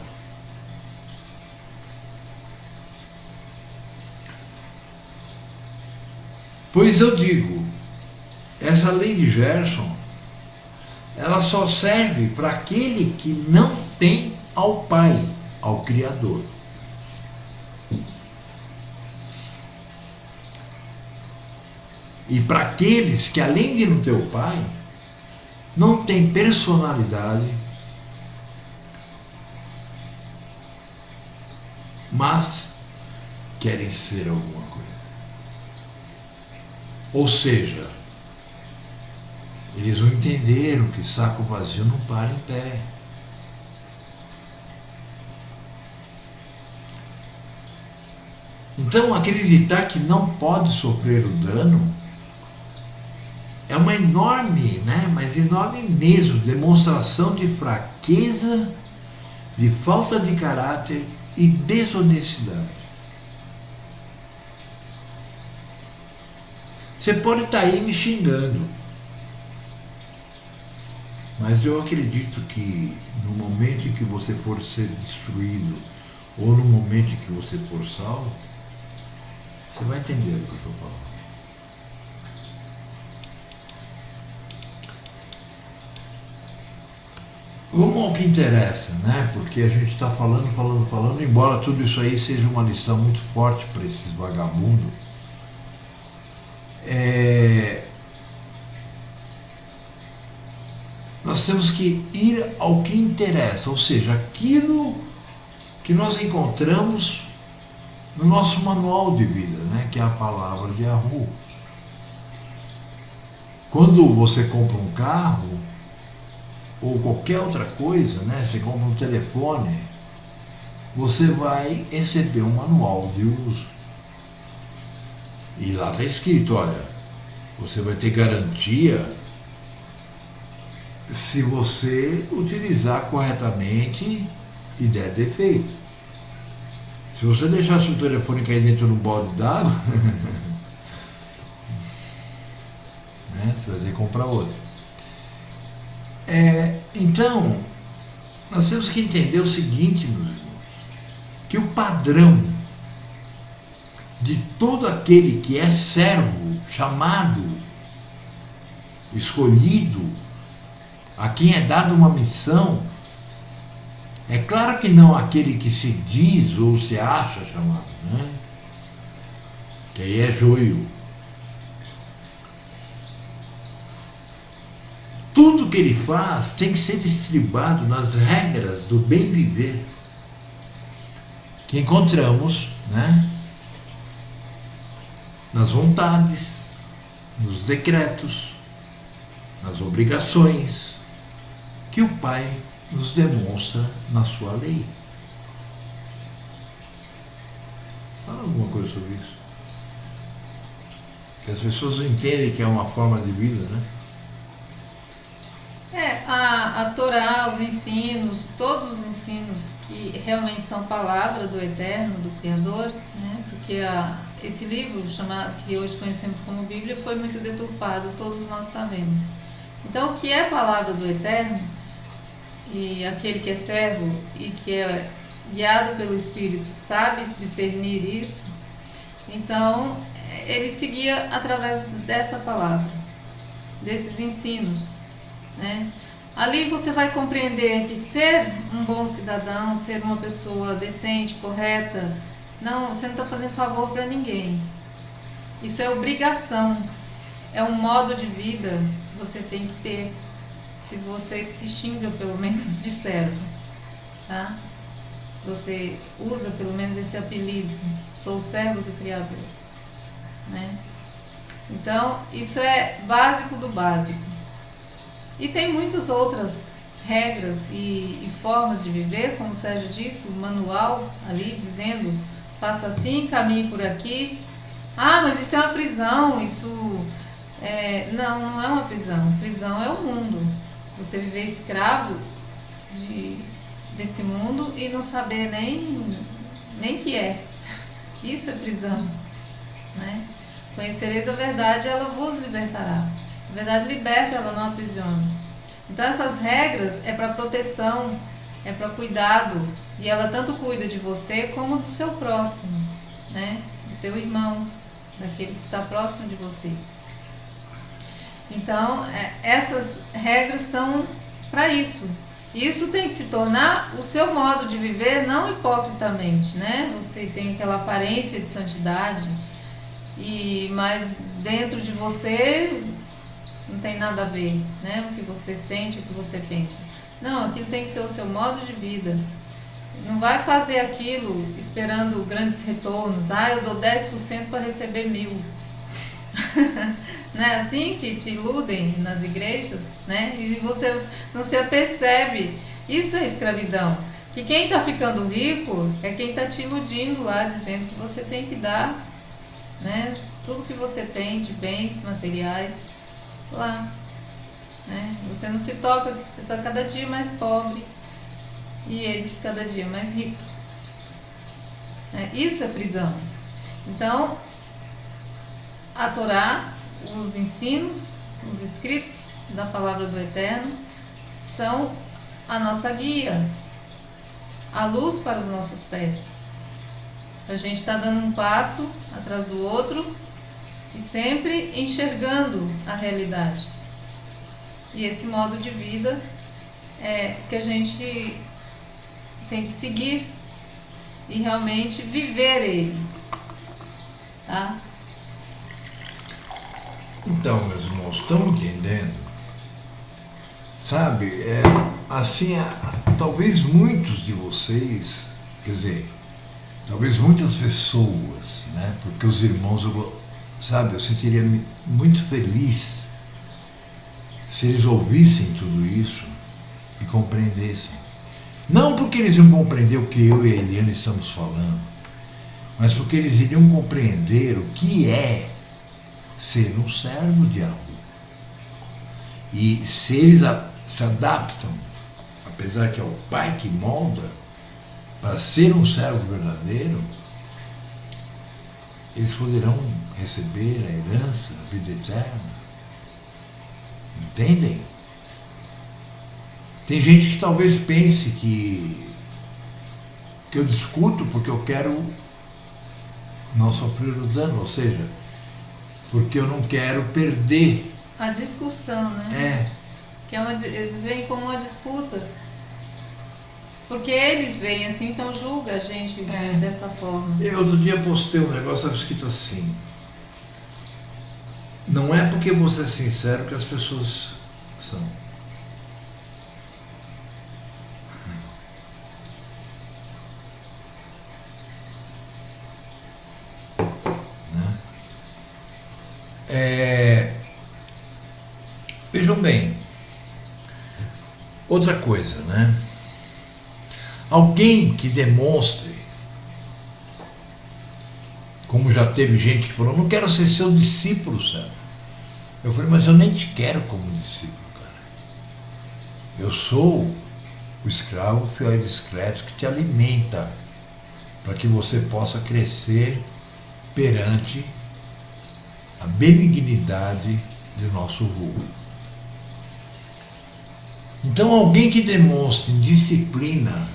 Pois eu digo, essa lei de Gerson, ela só serve para aquele que não tem ao Pai, ao Criador. E para aqueles que, além de não ter o Pai, não tem personalidade, mas querem ser alguma coisa. Ou seja, eles não entenderam que saco vazio não para em pé. Então, acreditar que não pode sofrer o dano é uma enorme, né, mas enorme mesmo, demonstração de fraqueza de falta de caráter e desonestidade. Você pode estar aí me xingando, mas eu acredito que no momento em que você for ser destruído, ou no momento em que você for salvo, você vai entender o que eu estou falando. Vamos ao que interessa, né? Porque a gente está falando, embora tudo isso aí seja uma lição muito forte para esses vagabundos. Nós temos que ir ao que interessa, ou seja, aquilo que nós encontramos no nosso manual de vida, né? Que é a palavra de Yahu. Quando você compra um carro, ou qualquer outra coisa, né? Você compra um telefone, você vai receber um manual de uso. E lá está escrito, olha, você vai ter garantia se você utilizar corretamente e der defeito. Se você deixar seu telefone cair dentro de um balde d'água, né? Você vai ter que comprar outro. Então, nós temos que entender o seguinte, meus irmãos, que o padrão de todo aquele que é servo, chamado, escolhido, a quem é dada uma missão, é claro que não aquele que se diz ou se acha chamado, né? Que aí é joio. Tudo que ele faz tem que ser distribado nas regras do bem viver que encontramos, né? Nas vontades, nos decretos, nas obrigações que o Pai nos demonstra na sua lei. Fala alguma coisa sobre isso. Que as pessoas não entendem que é uma forma de vida, né? A Torá, os ensinos, todos os ensinos que realmente são palavra do Eterno, do Criador, né? Porque esse livro, que hoje conhecemos como Bíblia, foi muito deturpado, todos nós sabemos. Então, o que é palavra do Eterno, e aquele que é servo e que é guiado pelo Espírito sabe discernir isso, então ele seguia através dessa palavra, desses ensinos, né? Ali você vai compreender que ser um bom cidadão, ser uma pessoa decente, correta, você não está fazendo favor para ninguém. Isso é obrigação, é um modo de vida que você tem que ter. Se você se xinga pelo menos de servo, tá? Você usa pelo menos esse apelido, sou o servo do Criador, né? Então, isso é básico do básico. E tem muitas outras regras e formas de viver, como o Sérgio disse, o manual ali dizendo, faça assim, caminhe por aqui. Ah, mas isso é uma prisão, não é uma prisão. Prisão é o mundo. Você viver escravo desse mundo e não saber nem que é. Isso é prisão, né? Conhecereis a verdade, ela vos libertará. A verdade liberta, ela não aprisiona. Então essas regras é para proteção, é para cuidado, e ela tanto cuida de você como do seu próximo, né? Do teu irmão, daquele que está próximo de você. Então, essas regras são para isso. Isso tem que se tornar o seu modo de viver, não hipocritamente, né? Você tem aquela aparência de santidade, mas dentro de você não tem nada a ver, né? O que você sente, o que você pensa. Não, aquilo tem que ser o seu modo de vida. Não vai fazer aquilo esperando grandes retornos. Eu dou 10% para receber 1.000. Não é assim que te iludem nas igrejas, né? E você não se apercebe. Isso é escravidão. Que quem está ficando rico é quem está te iludindo lá, dizendo que você tem que dar, né, tudo que você tem de bens materiais lá, né? Você não se toca, que você está cada dia mais pobre, e eles cada dia mais ricos. Isso é prisão. Então, a Torá, os ensinos, os escritos da palavra do Eterno são a nossa guia, a luz para os nossos pés. A gente está dando um passo atrás do outro e sempre enxergando a realidade. E esse modo de vida é que a gente tem que seguir e realmente viver ele, tá? Então, meus irmãos, estão entendendo? Sabe, assim, talvez muitos de vocês, quer dizer, talvez muitas pessoas, né? Porque os irmãos, sabe, eu sentiria muito feliz se eles ouvissem tudo isso e compreendessem. Não porque eles iam compreender o que eu e a Eliana estamos falando, mas porque eles iriam compreender o que é ser um servo de algo. E se eles se adaptam, apesar que é o Pai que molda, para ser um servo verdadeiro, eles poderão receber a herança, a vida eterna. Entendem? Tem gente que talvez pense que eu discuto porque eu quero não sofrer o dano, ou seja, porque eu não quero perder. A discussão, né? Que eles veem como uma disputa. Porque eles veem assim, então julga a gente desta forma. Eu outro dia postei um negócio, estava escrito assim: não é porque você é sincero que as pessoas são. Vejam bem, outra coisa, né? Alguém que demonstre, como já teve gente que falou, não quero ser seu discípulo, sabe? Eu falei, mas eu nem te quero como discípulo, cara. Eu sou o escravo fiel e discreto que te alimenta, para que você possa crescer perante a benignidade de nosso vulgo. Então, alguém que demonstre disciplina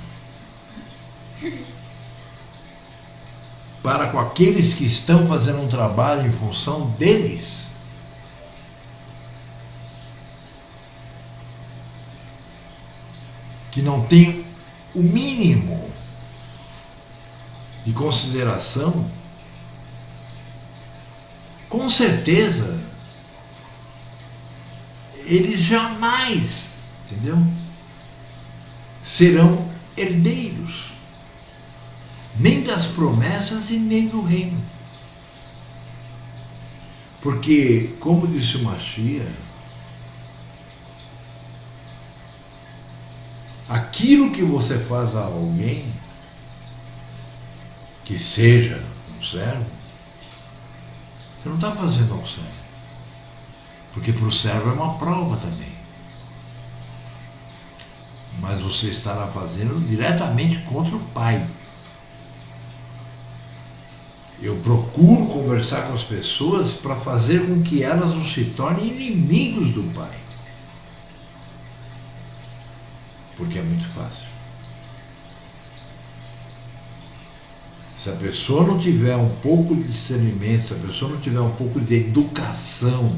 para com aqueles que estão fazendo um trabalho em função deles, que não tem o mínimo de consideração, com certeza eles jamais, entendeu? Serão herdeiros, nem das promessas e nem do reino. Porque, como disse o Mashiach, aquilo que você faz a alguém, que seja um servo, você não está fazendo ao servo. Porque para o servo é uma prova também. Mas você estará fazendo diretamente contra o Pai. Eu procuro conversar com as pessoas para fazer com que elas não se tornem inimigos do Pai. Porque é muito fácil. Se a pessoa não tiver um pouco de discernimento, se a pessoa não tiver um pouco de educação,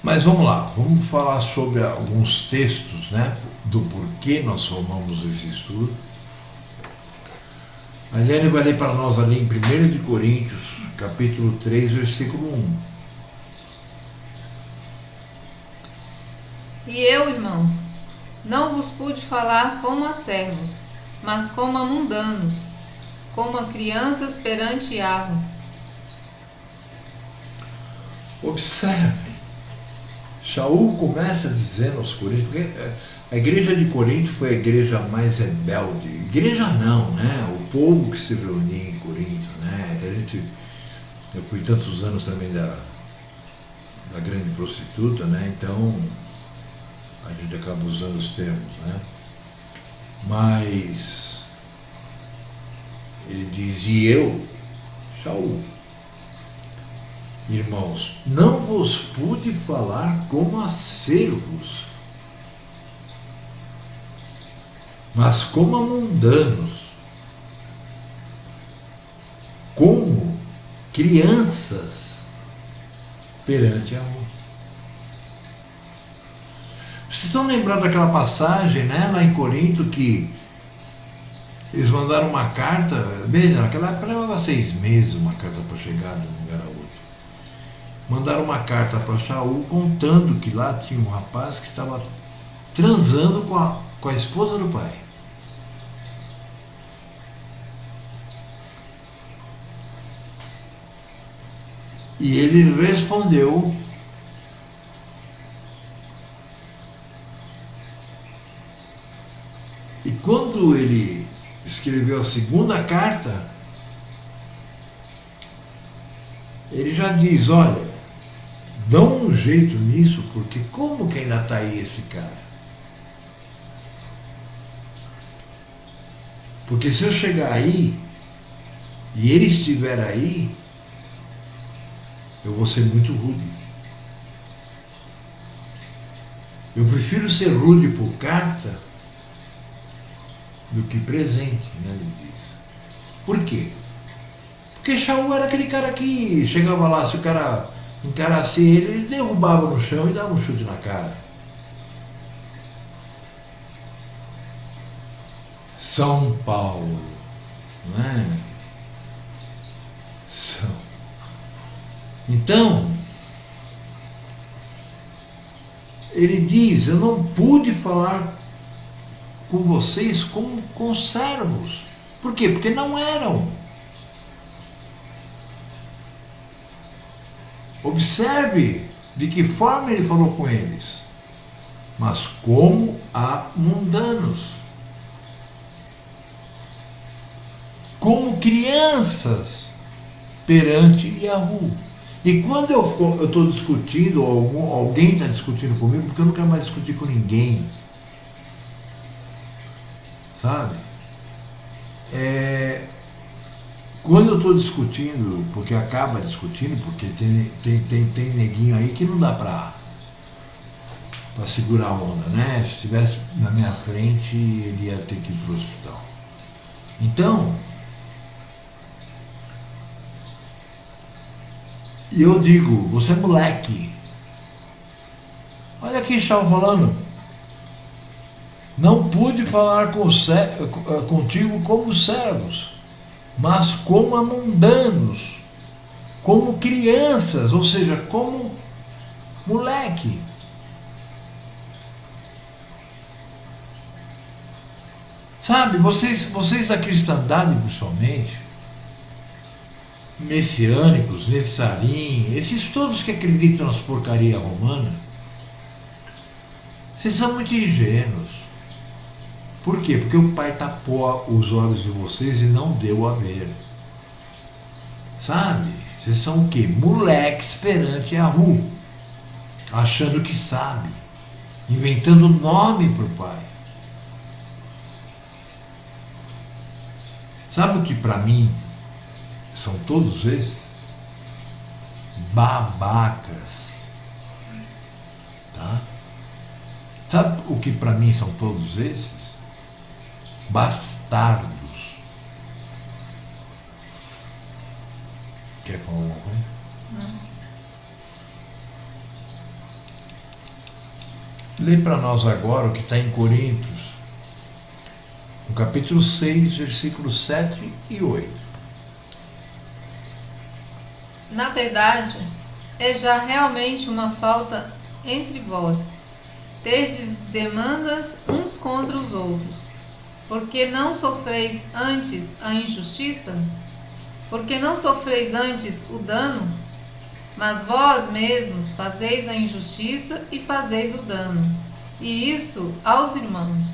mas vamos lá, vamos falar sobre alguns textos, né, do porquê nós formamos esse estudo. A Eliane vai ler para nós ali em 1 de Coríntios, capítulo 3, versículo 1. E eu, irmãos, não vos pude falar como a servos, mas como a mundanos, como a crianças perante Yahvé. Observe, Shaul começa dizendo aos Coríntios, porque a igreja de Corinto foi a igreja mais rebelde. Igreja não, né? O povo que se reunia em Corinto, né? Que a gente Eu fui tantos anos também da grande prostituta, né? Então a gente acaba usando os termos, né? Mas ele diz, e eu, Shaul, irmãos, não vos pude falar como a servos, mas como a mundanos, como crianças perante a mão. Vocês estão lembrando daquela passagem, né, lá em Corinto, que eles mandaram uma carta, veja, naquela época levava 6 meses uma carta para chegar de um lugar a outro. Mandaram uma carta para Shaul contando que lá tinha um rapaz que estava transando com a esposa do pai. E ele respondeu, e quando ele escreveu a segunda carta, ele já diz, olha, dão um jeito nisso, porque como que ainda está aí esse cara? Porque se eu chegar aí, e ele estiver aí, eu vou ser muito rude. Eu prefiro ser rude por carta do que presente, né, ele diz. Por quê? Porque Shaul era aquele cara que chegava lá, se o cara encarasse ele derrubava no chão e dava um chute na cara. São Paulo, né? Então, ele diz, eu não pude falar com vocês como com servos. Por quê? Porque não eram. Observe de que forma ele falou com eles. Mas como a mundanos. Como crianças perante Yahu. E quando eu estou discutindo, ou alguém está discutindo comigo, porque eu não quero mais discutir com ninguém, sabe? Quando eu estou discutindo, porque acaba discutindo, porque tem neguinho aí que não dá para segurar a onda, né? Se estivesse na minha frente, ele ia ter que ir para o hospital. Então, e eu digo, você é moleque. Olha aqui, Shaul falando. Não pude falar contigo como servos, mas como a mundanos, como crianças, ou seja, como moleque. Sabe, vocês da cristandade, principalmente, messiânicos, Netzarim, esses todos que acreditam nas porcarias romanas, vocês são muito ingênuos. Por quê? Porque o Pai tapou os olhos de vocês e não deu a ver. Sabe? Vocês são o quê? Moleques perante Yahu, achando que sabe, inventando nome para o Pai. Sabe o que para mim são todos esses? Babacas. Tá? Sabe o que para mim são todos esses? Bastardos. Quer falar alguma coisa? Não. Lê para nós agora o que está em Coríntios, no capítulo 6, versículos 7 e 8. Na verdade, é já realmente uma falta entre vós, terdes demandas uns contra os outros. Porque não sofreis antes a injustiça? Porque não sofreis antes o dano? Mas vós mesmos fazeis a injustiça e fazeis o dano. E isto aos irmãos.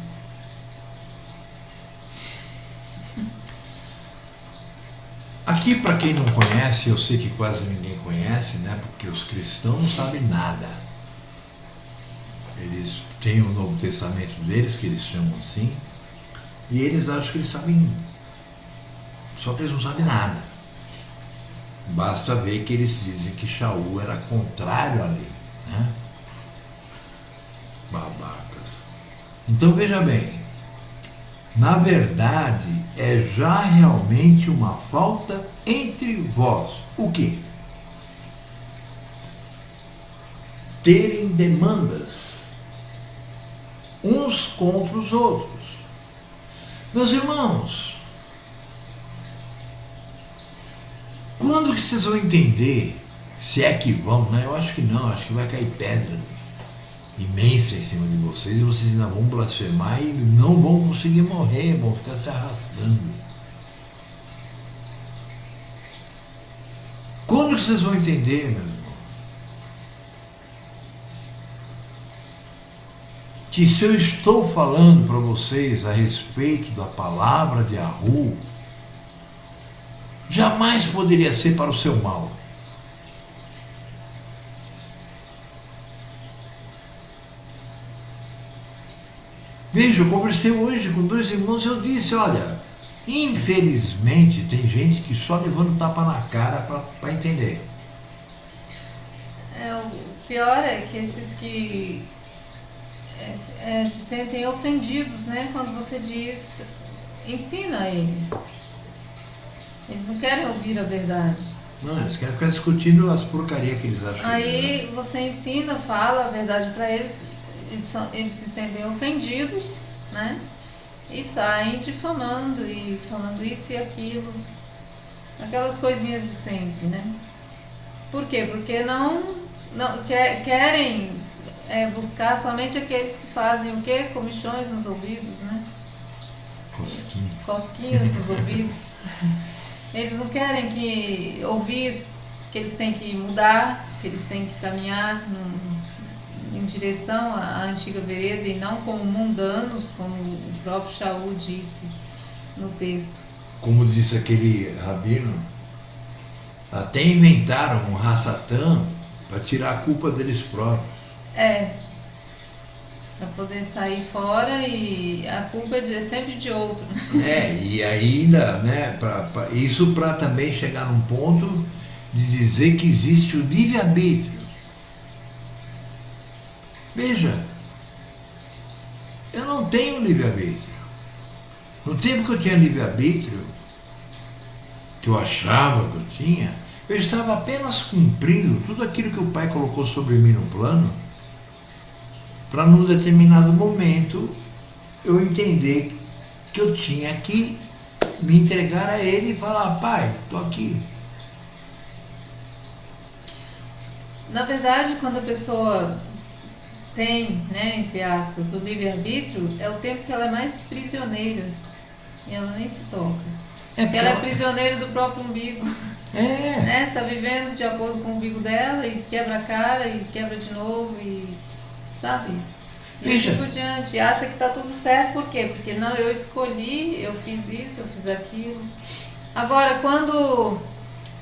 Aqui, para quem não conhece, eu sei que quase ninguém conhece, né? Porque os cristãos não sabem nada. Eles têm o Novo Testamento deles, que eles chamam assim, e eles acham que eles sabem, só que eles não sabem nada. Basta ver que eles dizem que Shaul era contrário à lei, né? Babacas. Então veja bem, na verdade é já realmente uma falta entre vós. O quê? Terem demandas uns contra os outros. Meus irmãos, quando que vocês vão entender, se é que vão, né? Eu acho que não, acho que vai cair pedra imensa em cima de vocês e vocês ainda vão blasfemar e não vão conseguir morrer, vão ficar se arrastando. Quando que vocês vão entender, meu irmão? Que se eu estou falando para vocês a respeito da palavra de Yahu, jamais poderia ser para o seu mal. Veja, eu conversei hoje com 2 irmãos e eu disse, olha, infelizmente tem gente que só levando tapa na cara para entender. O pior é que esses que se sentem ofendidos, né? Quando você diz, ensina a eles. Eles não querem ouvir a verdade. Não, eles querem ficar discutindo as porcarias que eles acham. Aí você ensina, fala a verdade para eles, eles se sentem ofendidos, né? E saem difamando e falando isso e aquilo. Aquelas coisinhas de sempre, né? Por quê? Porque não querem buscar somente aqueles que fazem o quê? Comichões nos ouvidos, né? Cosquinhas nos ouvidos. Eles não querem ouvir que eles têm que mudar, que eles têm que caminhar em direção à antiga vereda e não como mundanos, como o próprio Shaul disse no texto. Como disse aquele rabino, até inventaram um Hassatan para tirar a culpa deles próprios. Para poder sair fora e a culpa é sempre de outro. E ainda, né, isso para também chegar num ponto de dizer que existe o livre-arbítrio. Veja, eu não tenho livre-arbítrio. No tempo que eu tinha livre-arbítrio, que eu achava que eu tinha, eu estava apenas cumprindo tudo aquilo que o Pai colocou sobre mim no plano, para num determinado momento eu entender que eu tinha que me entregar a Ele e falar, Pai, estou aqui. Na verdade, quando a pessoa tem, né, entre aspas, o livre-arbítrio, é o tempo que ela é mais prisioneira e ela nem se toca. Porque ela é prisioneira do próprio umbigo. Né? Tá vivendo de acordo com o umbigo dela e quebra a cara e quebra de novo e sabe? E assim por diante. E acha que tá tudo certo, por quê? Porque não, eu escolhi, eu fiz isso, eu fiz aquilo. Agora, quando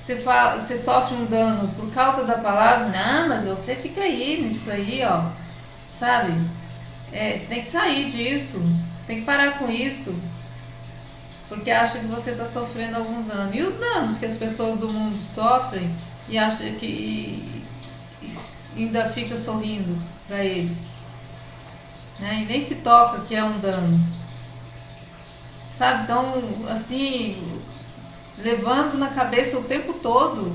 você sofre um dano por causa da palavra, não, mas você fica aí nisso aí, ó. Sabe? Você tem que sair disso, você tem que parar com isso. Porque acha que você está sofrendo algum dano. E os danos que as pessoas do mundo sofrem e acha que ainda fica sorrindo para eles. Né? E nem se toca que é um dano. Sabe? Então, assim, levando na cabeça o tempo todo.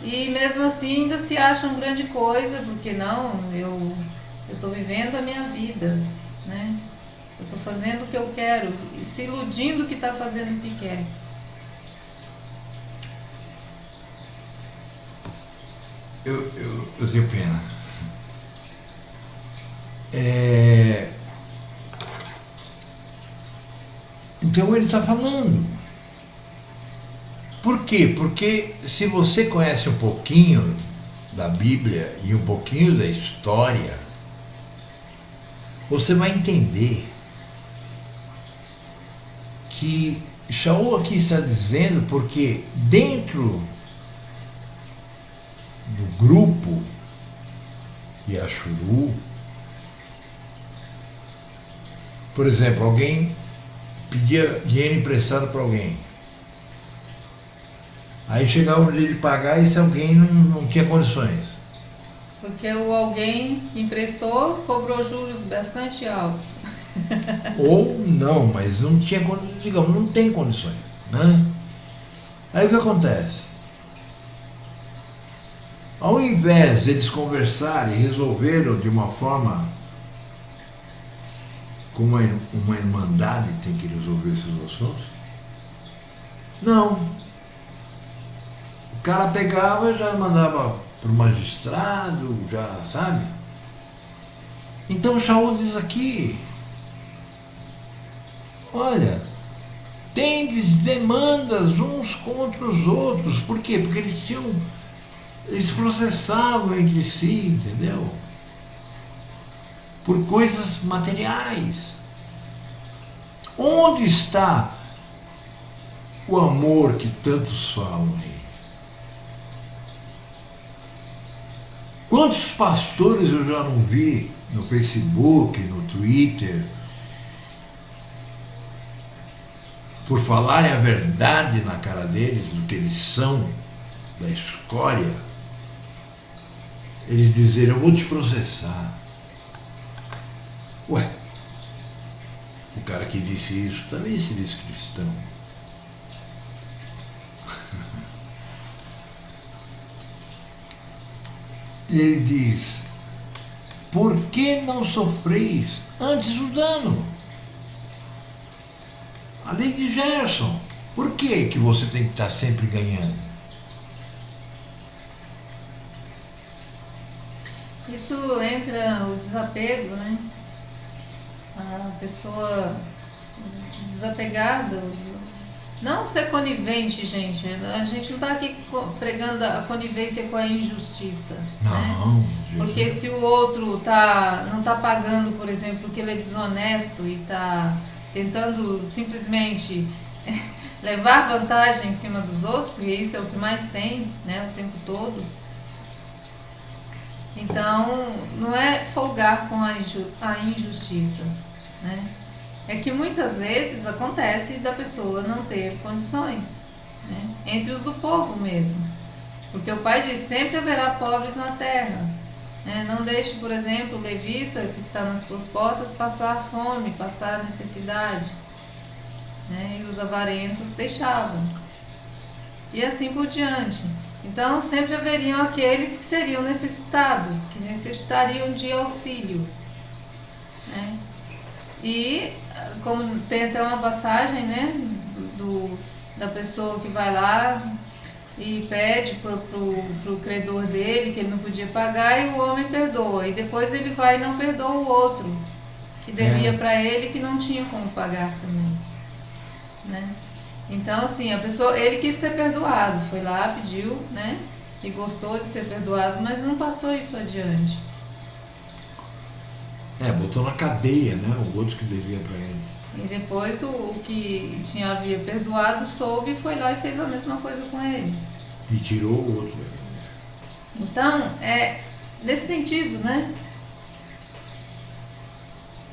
E mesmo assim ainda se acham grande coisa, porque não, eu estou vivendo a minha vida, né? Eu estou fazendo o que eu quero, e se iludindo que está fazendo o que quer. Eu tenho pena. Então ele está falando. Por quê? Porque se você conhece um pouquinho da Bíblia e um pouquinho da história, você vai entender que Shaul aqui está dizendo porque dentro do grupo Yashuru, por exemplo, alguém pedia dinheiro emprestado para alguém. Aí chegava o dia de pagar e esse alguém não tinha condições. Porque o alguém que emprestou cobrou juros bastante altos. Ou não, mas não tinha, digamos, não tem condições, né? Aí o que acontece? Ao invés deles conversarem e resolveram de uma forma como uma irmandade tem que resolver esses assuntos, não. O cara pegava e já mandava para o magistrado, já sabe? Então Shaul diz aqui, olha, tendes demandas uns contra os outros. Por quê? Porque eles processavam entre si, entendeu? Por coisas materiais. Onde está o amor que tantos falam aí? Quantos pastores eu já não vi no Facebook, no Twitter, por falarem a verdade na cara deles, do que eles são, da escória, eles dizerem, eu vou te processar. Ué, o cara que disse isso também se diz cristão. Ele diz, por que não sofreis antes o dano? A lei de Gerson, por que você tem que estar sempre ganhando? Isso entra o desapego, né? A pessoa se desapegar não ser conivente, gente. A gente não está aqui pregando a conivência com a injustiça. Não. Né? Porque se o outro não está pagando, por exemplo, porque ele é desonesto e está tentando simplesmente levar vantagem em cima dos outros, porque isso é o que mais tem, né, o tempo todo. Então, não é folgar com a injustiça, né? É que muitas vezes acontece da pessoa não ter condições, né? Entre os do povo mesmo. Porque o Pai diz, sempre haverá pobres na terra. Né? Não deixe, por exemplo, o levita que está nas tuas portas passar fome, passar necessidade. Né? E os avarentos deixavam. E assim por diante. Então, sempre haveriam aqueles que seriam necessitados, que necessitariam de auxílio. Né? E, como tem até uma passagem, né, da pessoa que vai lá e pede pro credor dele que ele não podia pagar e o homem perdoa. E depois ele vai e não perdoa o outro, que devia para ele, que não tinha como pagar também. Né? Então, assim, a pessoa, ele quis ser perdoado, foi lá, pediu, né? E gostou de ser perdoado, mas não passou isso adiante. Botou na cadeia, né? O outro que devia para ele. E depois o que havia perdoado soube e foi lá e fez a mesma coisa com ele. E tirou o outro. Então, nesse sentido, né?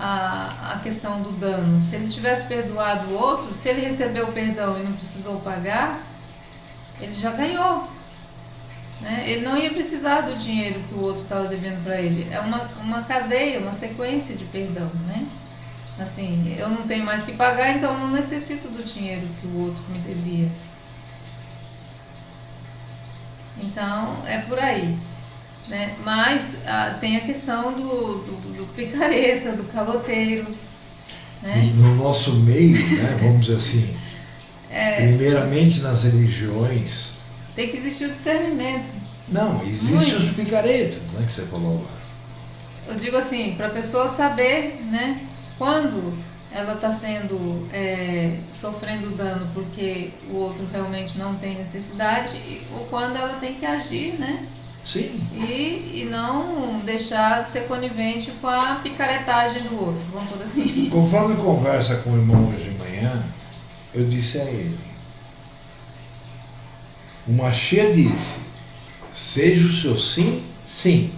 A questão do dano. Se ele tivesse perdoado o outro, se ele recebeu o perdão e não precisou pagar, ele já ganhou. Né? Ele não ia precisar do dinheiro que o outro estava devendo para ele. É uma cadeia, uma sequência de perdão. Né? Assim, eu não tenho mais que pagar, então eu não necessito do dinheiro que o outro me devia. Então, é por aí. Né? Mas tem a questão do picareta, do caloteiro. Né? E no nosso meio, né, vamos dizer assim, primeiramente nas religiões... Tem que existir o discernimento. Não, existem os picaretas, né, que você falou agora. Eu digo assim, para a pessoa saber, né, quando ela está sofrendo dano porque o outro realmente não tem necessidade, ou quando ela tem que agir, né? Sim. E não deixar de ser conivente com a picaretagem do outro, vamos por assim. Conforme conversa com o irmão hoje de manhã, eu disse a ele, o Machia disse, seja o seu sim, sim.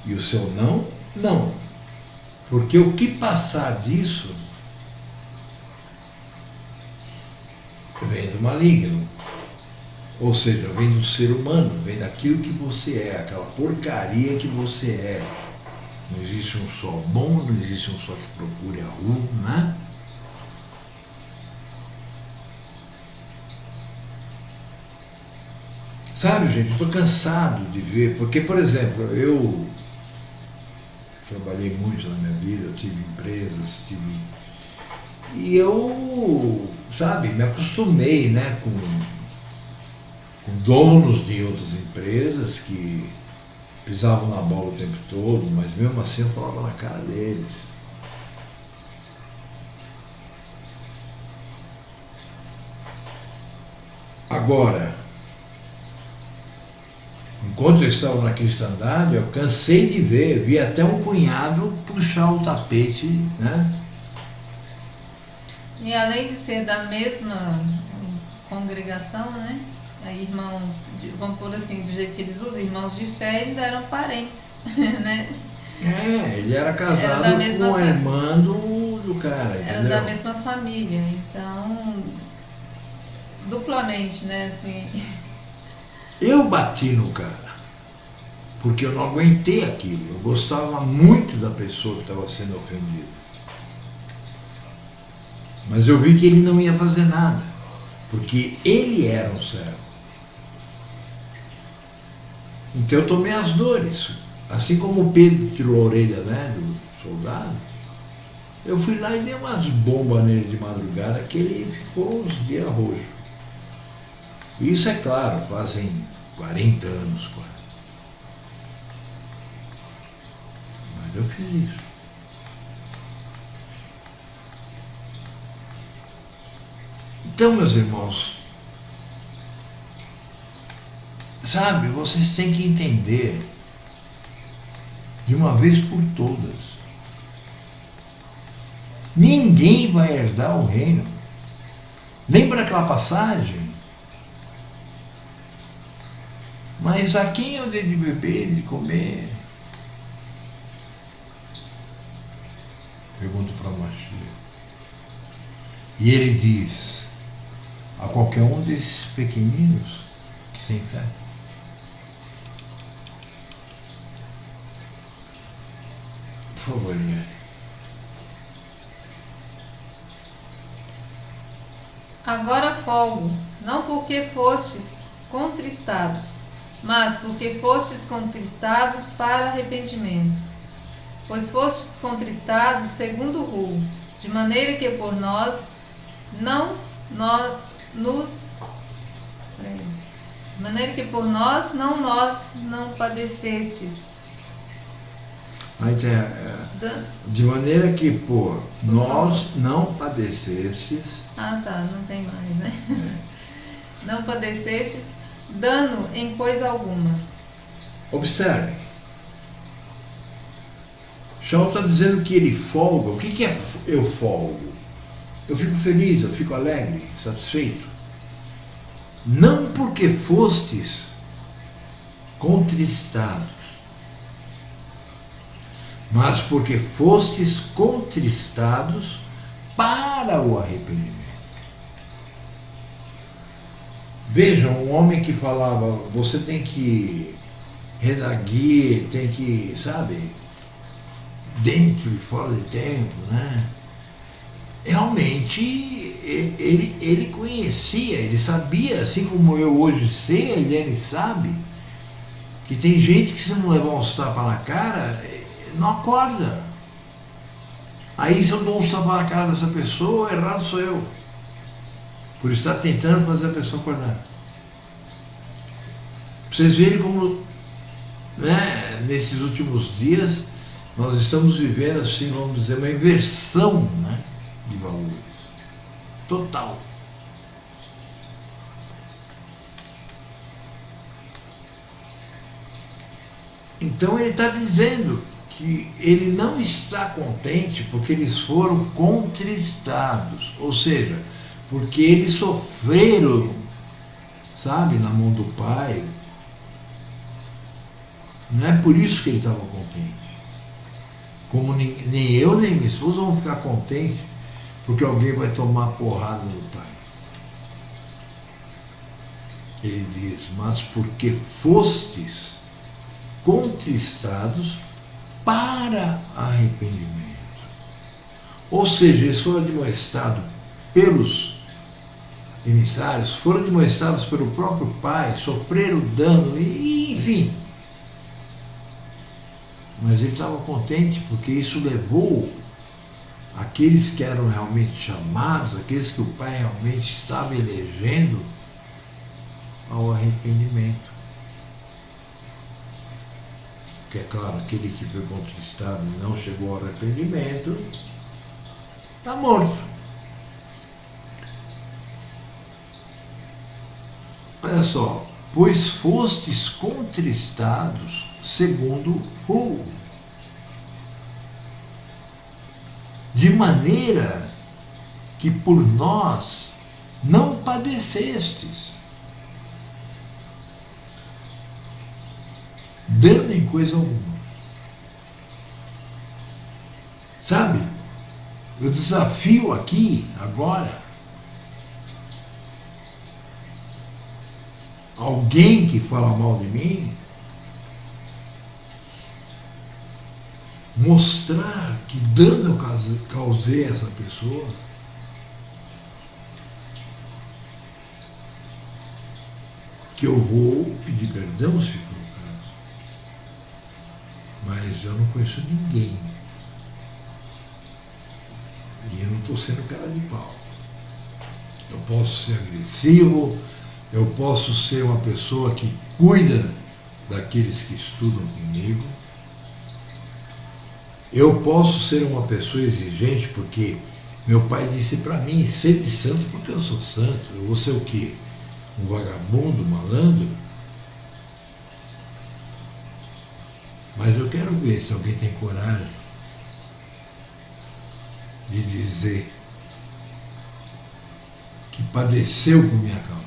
E o seu não, não. Porque o que passar disso vem do maligno. Ou seja, vem do ser humano, vem daquilo que você é, aquela porcaria que você é. Não existe um só bom, não existe um só que procure a rua, né? Sabe, gente, eu estou cansado de ver, porque, por exemplo, eu trabalhei muito na minha vida, eu tive empresas, e eu, sabe, me acostumei, né, com donos de outras empresas que pisavam na bola o tempo todo, mas mesmo assim eu falava na cara deles. Agora, enquanto eu estava na cristandade, eu cansei de ver, vi até um cunhado puxar o tapete, né? E além de ser da mesma congregação, né? Aí irmãos, vamos pôr assim, do jeito que eles usam, irmãos de fé, eles eram parentes, né? É, ele era casado com a irmã do cara, entendeu? Era da mesma família, então, duplamente, né, assim. Eu bati no cara, porque eu não aguentei aquilo, eu gostava muito da pessoa que estava sendo ofendida. Mas eu vi que ele não ia fazer nada, porque ele era um servo. Então eu tomei as dores. Assim como o Pedro tirou a orelha, né, do soldado, eu fui lá e dei umas bombas nele de madrugada que ele ficou uns dias roxo. Isso é claro, fazem 40 anos quase. Mas eu fiz isso. Então, meus irmãos, sabe, vocês têm que entender de uma vez por todas. Ninguém vai herdar o reino. Lembra aquela passagem? Mas a quem eu dei de beber, de comer? Pergunto para Machia. E ele diz, a qualquer um desses pequeninos que tem fé. Por favor, Liane. Agora folgo, não porque fostes contristados, mas porque fostes contristados para arrependimento. Pois fostes contristados segundo o rolo, de maneira que por nós não padecestes. De maneira que por nós não padecestes. Ah, tá, não tem mais, né? Não padecestes dano em coisa alguma. Observem. Shaul está dizendo que ele folga. O que é eu folgo? Eu fico feliz, eu fico alegre, satisfeito. Não porque fostes contristados, mas porque fostes contristados para o arrependimento. Vejam, um homem que falava, você tem que redaguir, tem que, sabe, dentro e fora de tempo, né? Realmente, ele conhecia, ele sabia, assim como eu hoje sei, ele sabe, que tem gente que se não levar uns tapas na cara, não acorda. Aí se eu dou um tapa na cara dessa pessoa, errado sou eu. Por estar tentando fazer a pessoa acordar. Pra vocês verem como, né, nesses últimos dias, nós estamos vivendo, assim, vamos dizer, uma inversão, né, de valores. Total. Então ele está dizendo que ele não está contente porque eles foram contristados, ou seja, porque eles sofreram, sabe, na mão do pai. Não é por isso que ele estava contente. Como nem eu nem minha esposa vão ficar contentes porque alguém vai tomar porrada do pai. Ele diz, mas porque fostes contristados para arrependimento. Ou seja, eles foram admoestados pelos emissários, foram admoestados pelo próprio pai, sofreram dano, e enfim. Mas ele estava contente porque isso levou aqueles que eram realmente chamados, aqueles que o pai realmente estava elegendo, ao arrependimento. Porque é claro, aquele que foi contristado e não chegou ao arrependimento, está morto. Olha só, pois fostes contristados segundo o, de maneira que por nós não padecestes, dano em coisa alguma. Sabe? Eu desafio aqui, agora, alguém que fala mal de mim, mostrar que dano eu causei a essa pessoa, que eu vou pedir perdão se for o caso. Mas eu não conheço ninguém. E eu não estou sendo cara de pau. Eu posso ser agressivo, eu posso ser uma pessoa que cuida daqueles que estudam comigo. Eu posso ser uma pessoa exigente porque meu pai disse para mim, sede santo porque eu sou santo. Eu vou ser o quê? Um vagabundo, um malandro? Mas eu quero ver se alguém tem coragem de dizer que padeceu por minha causa.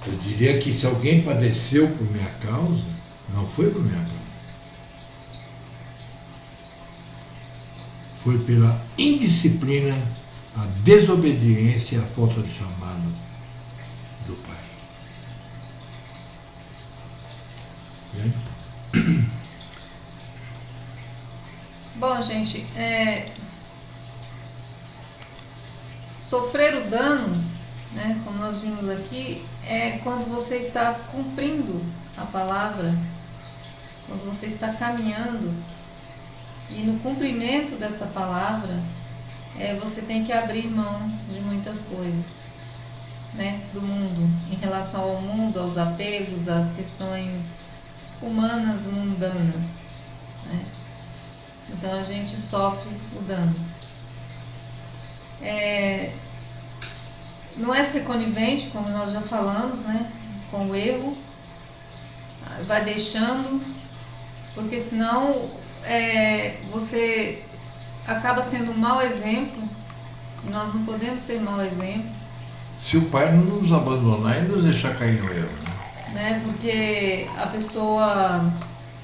Eu diria que se alguém padeceu por minha causa, não foi por minha causa. Foi pela indisciplina, a desobediência e a falta de chamado do pai. Bom, gente, sofrer o dano, né, como nós vimos aqui, é quando você está cumprindo a palavra, quando você está caminhando, e no cumprimento desta palavra, você tem que abrir mão de muitas coisas, né, do mundo, em relação ao mundo, aos apegos, às questões humanas mundanas, né? Então a gente sofre o dano. Não é ser conivente, como nós já falamos, né, com o erro, vai deixando, porque senão você acaba sendo um mau exemplo. Nós não podemos ser mau exemplo. Se o pai não nos abandonar e nos deixar cair no erro, né? Porque a pessoa,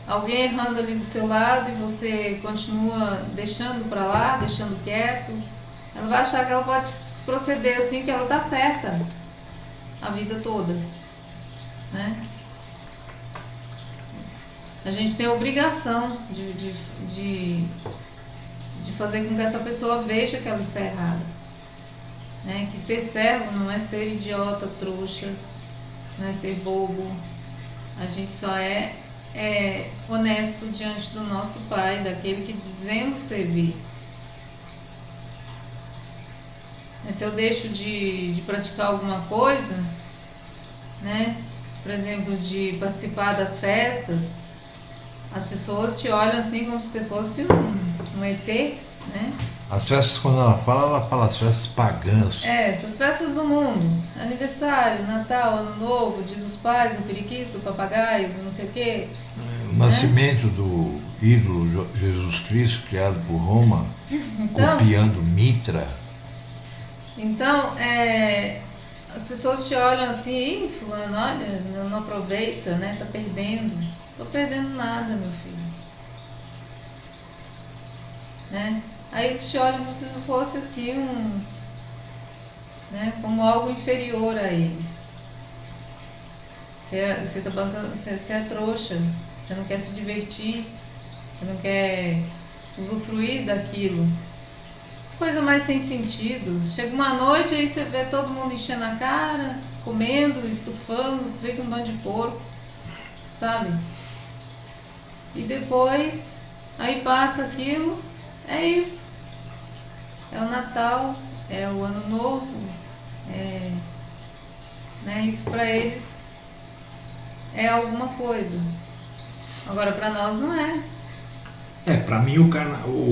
alguém errando ali do seu lado e você continua deixando para lá, deixando quieto, ela vai achar que ela pode proceder assim, que ela está certa a vida toda, né? A gente tem a obrigação de fazer com que essa pessoa veja que ela está errada, né? Que ser servo não é ser idiota, trouxa, não é ser bobo. A gente só é honesto diante do nosso Pai, daquele que dizemos servir. Se eu deixo de praticar alguma coisa, né? Por exemplo, de participar das festas, as pessoas te olham assim como se você fosse um ET, né? As festas, quando ela fala as festas pagãs. Essas festas do mundo. Aniversário, Natal, Ano Novo, Dia dos Pais, do periquito, do papagaio, do não sei o quê. O nascimento do ídolo Jesus Cristo, criado por Roma, Então, copiando Mitra. então as pessoas te olham assim, Ih, fulano, olha, não aproveita, né? Tá perdendo. Tô perdendo nada, meu filho. Né? Aí eles te olham como se fosse assim né, como algo inferior a eles. Você tá bancando, você é trouxa, você não quer se divertir, você não quer usufruir daquilo. Coisa mais sem sentido. Chega uma noite aí você vê todo mundo enchendo a cara, comendo, estufando, vem com um bando de porco, sabe? E depois, aí passa aquilo, é isso. É o Natal, é o Ano Novo, né? Isso para eles é alguma coisa. Agora para nós não é. Para mim o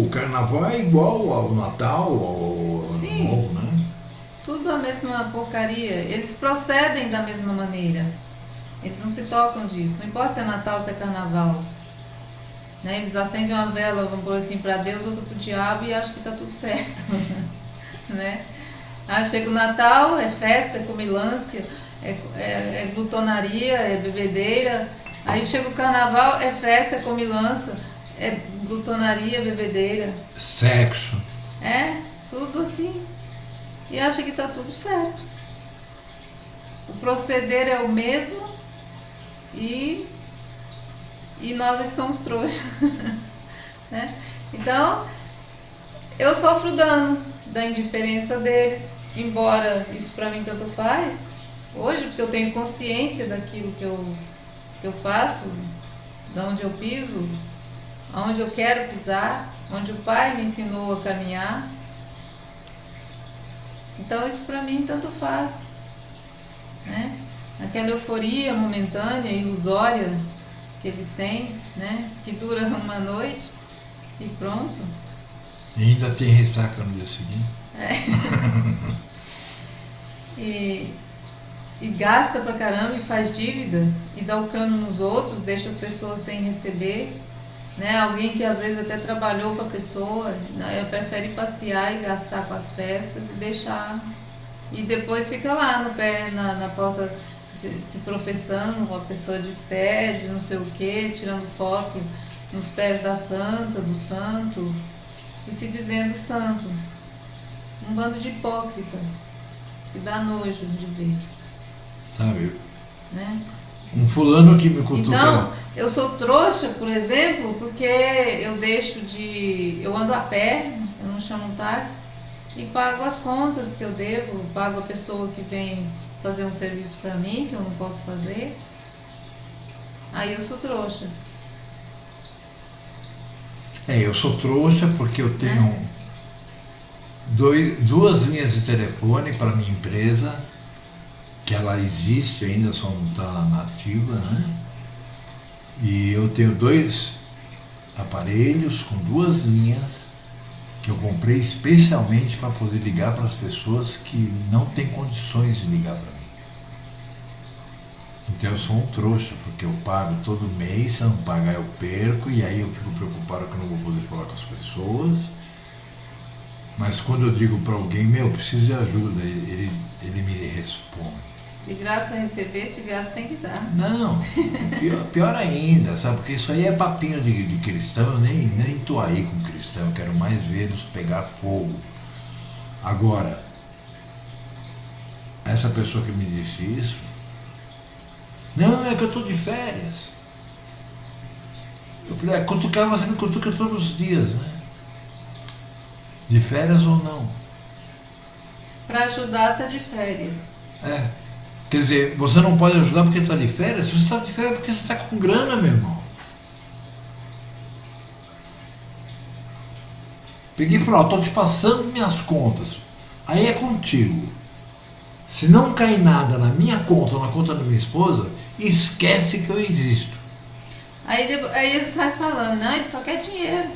carnaval é igual ao Natal, ao Ano Sim. Novo, né? Tudo a mesma porcaria. Eles procedem da mesma maneira. Eles não se tocam disso. Não importa se é Natal, se é Carnaval. Né? Eles acendem uma vela, vamos pôr assim, para Deus, outra para o diabo e acham que está tudo certo. Né? Aí chega o Natal, é festa, é comilância, é glutonaria, é bebedeira. Aí chega o Carnaval, é festa, é comilância, é glutonaria, bebedeira. Sexo. Tudo assim. E acha que está tudo certo. O proceder é o mesmo e nós é que somos trouxas. Né? Então, eu sofro dano da indiferença deles, embora isso para mim tanto faz, hoje, porque eu tenho consciência daquilo que eu faço, de onde eu piso, aonde eu quero pisar, onde o Pai me ensinou a caminhar. Então isso para mim tanto faz. Né? Aquela euforia momentânea, ilusória que eles têm, né? Que dura uma noite e pronto. E ainda tem ressaca no dia seguinte. E gasta pra caramba e faz dívida e dá o cano nos outros, deixa as pessoas sem receber. Né? Alguém que às vezes até trabalhou para a pessoa, né? Prefere passear e gastar com as festas e deixar. E depois fica lá no pé, na porta, se professando, uma pessoa de fé, de não sei o que, tirando foto nos pés da santa, do santo, e se dizendo santo. Um bando de hipócritas, que dá nojo de ver. Sabe? Né? Um fulano que me cutuca. Então, eu sou trouxa, por exemplo, porque eu ando a pé, eu não chamo um táxi, e pago as contas que eu devo, pago a pessoa que vem fazer um serviço para mim, que eu não posso fazer. Aí eu sou trouxa. Eu sou trouxa porque eu tenho duas linhas de telefone para minha empresa, que ela existe ainda, só não está na ativa, né? E eu tenho 2 aparelhos com 2 linhas que eu comprei especialmente para poder ligar para as pessoas que não têm condições de ligar para mim. Então eu sou um trouxa, porque eu pago todo mês, se eu não pagar eu perco, e aí eu fico preocupado que eu não vou poder falar com as pessoas. Mas quando eu digo para alguém, preciso de ajuda, ele me responde. De graça receber, de graça tem que dar. Não, pior ainda, sabe? Porque isso aí é papinho de cristão, eu nem tô aí com cristão, eu quero mais vê-los pegar fogo. Agora, essa pessoa que me disse isso, não, é que eu tô de férias. Eu falei, cutucar, você me cutuca todos os dias, né? De férias ou não. Para ajudar, tá de férias. Quer dizer, você não pode ajudar porque está de férias? Se você está de férias é porque você está com grana, meu irmão. Peguei e falei, estou te passando minhas contas. Aí é contigo. Se não cair nada na minha conta ou na conta da minha esposa, esquece que eu existo. Aí eles saem falando, não, ele só quer dinheiro.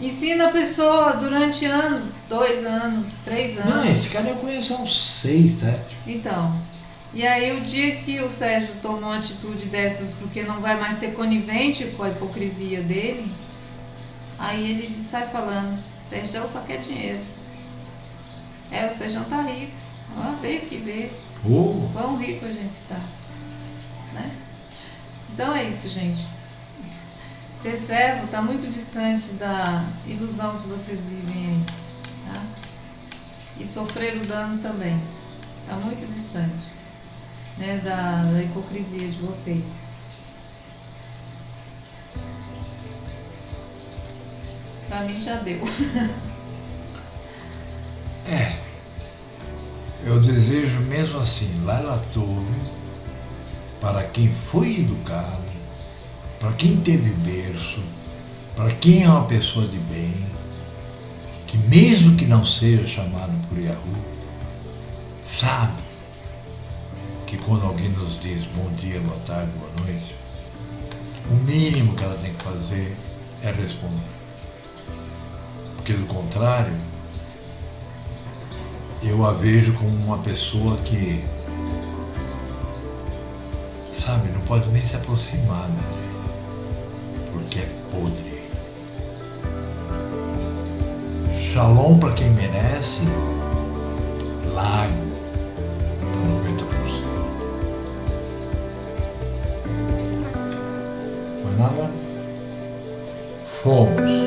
Ensina a pessoa durante anos, 2 anos, 3 anos. Não, esse cara eu conheço há uns 6, 7. Então, e aí o dia que o Sérgio tomou uma atitude dessas porque não vai mais ser conivente com a hipocrisia dele, aí ele sai falando, o Sérgio só quer dinheiro. O Sérgio tá rico. Ó, veio aqui ver. Quão rico a gente está. Né? Então é isso, gente. Ser servo está muito distante da ilusão que vocês vivem aí. Tá? E sofrer o dano também. Está muito distante, né, da hipocrisia de vocês. Para mim já deu. Eu desejo mesmo assim, Laila Touro, para quem foi educado, para quem teve berço, para quem é uma pessoa de bem, que mesmo que não seja chamado por Yahoo, sabe que quando alguém nos diz bom dia, boa tarde, boa noite, o mínimo que ela tem que fazer é responder. Porque do contrário, eu a vejo como uma pessoa que, sabe, não pode nem se aproximar, né? Porque é podre. Shalom para quem merece, lago para 90%. Mas nada, fomos.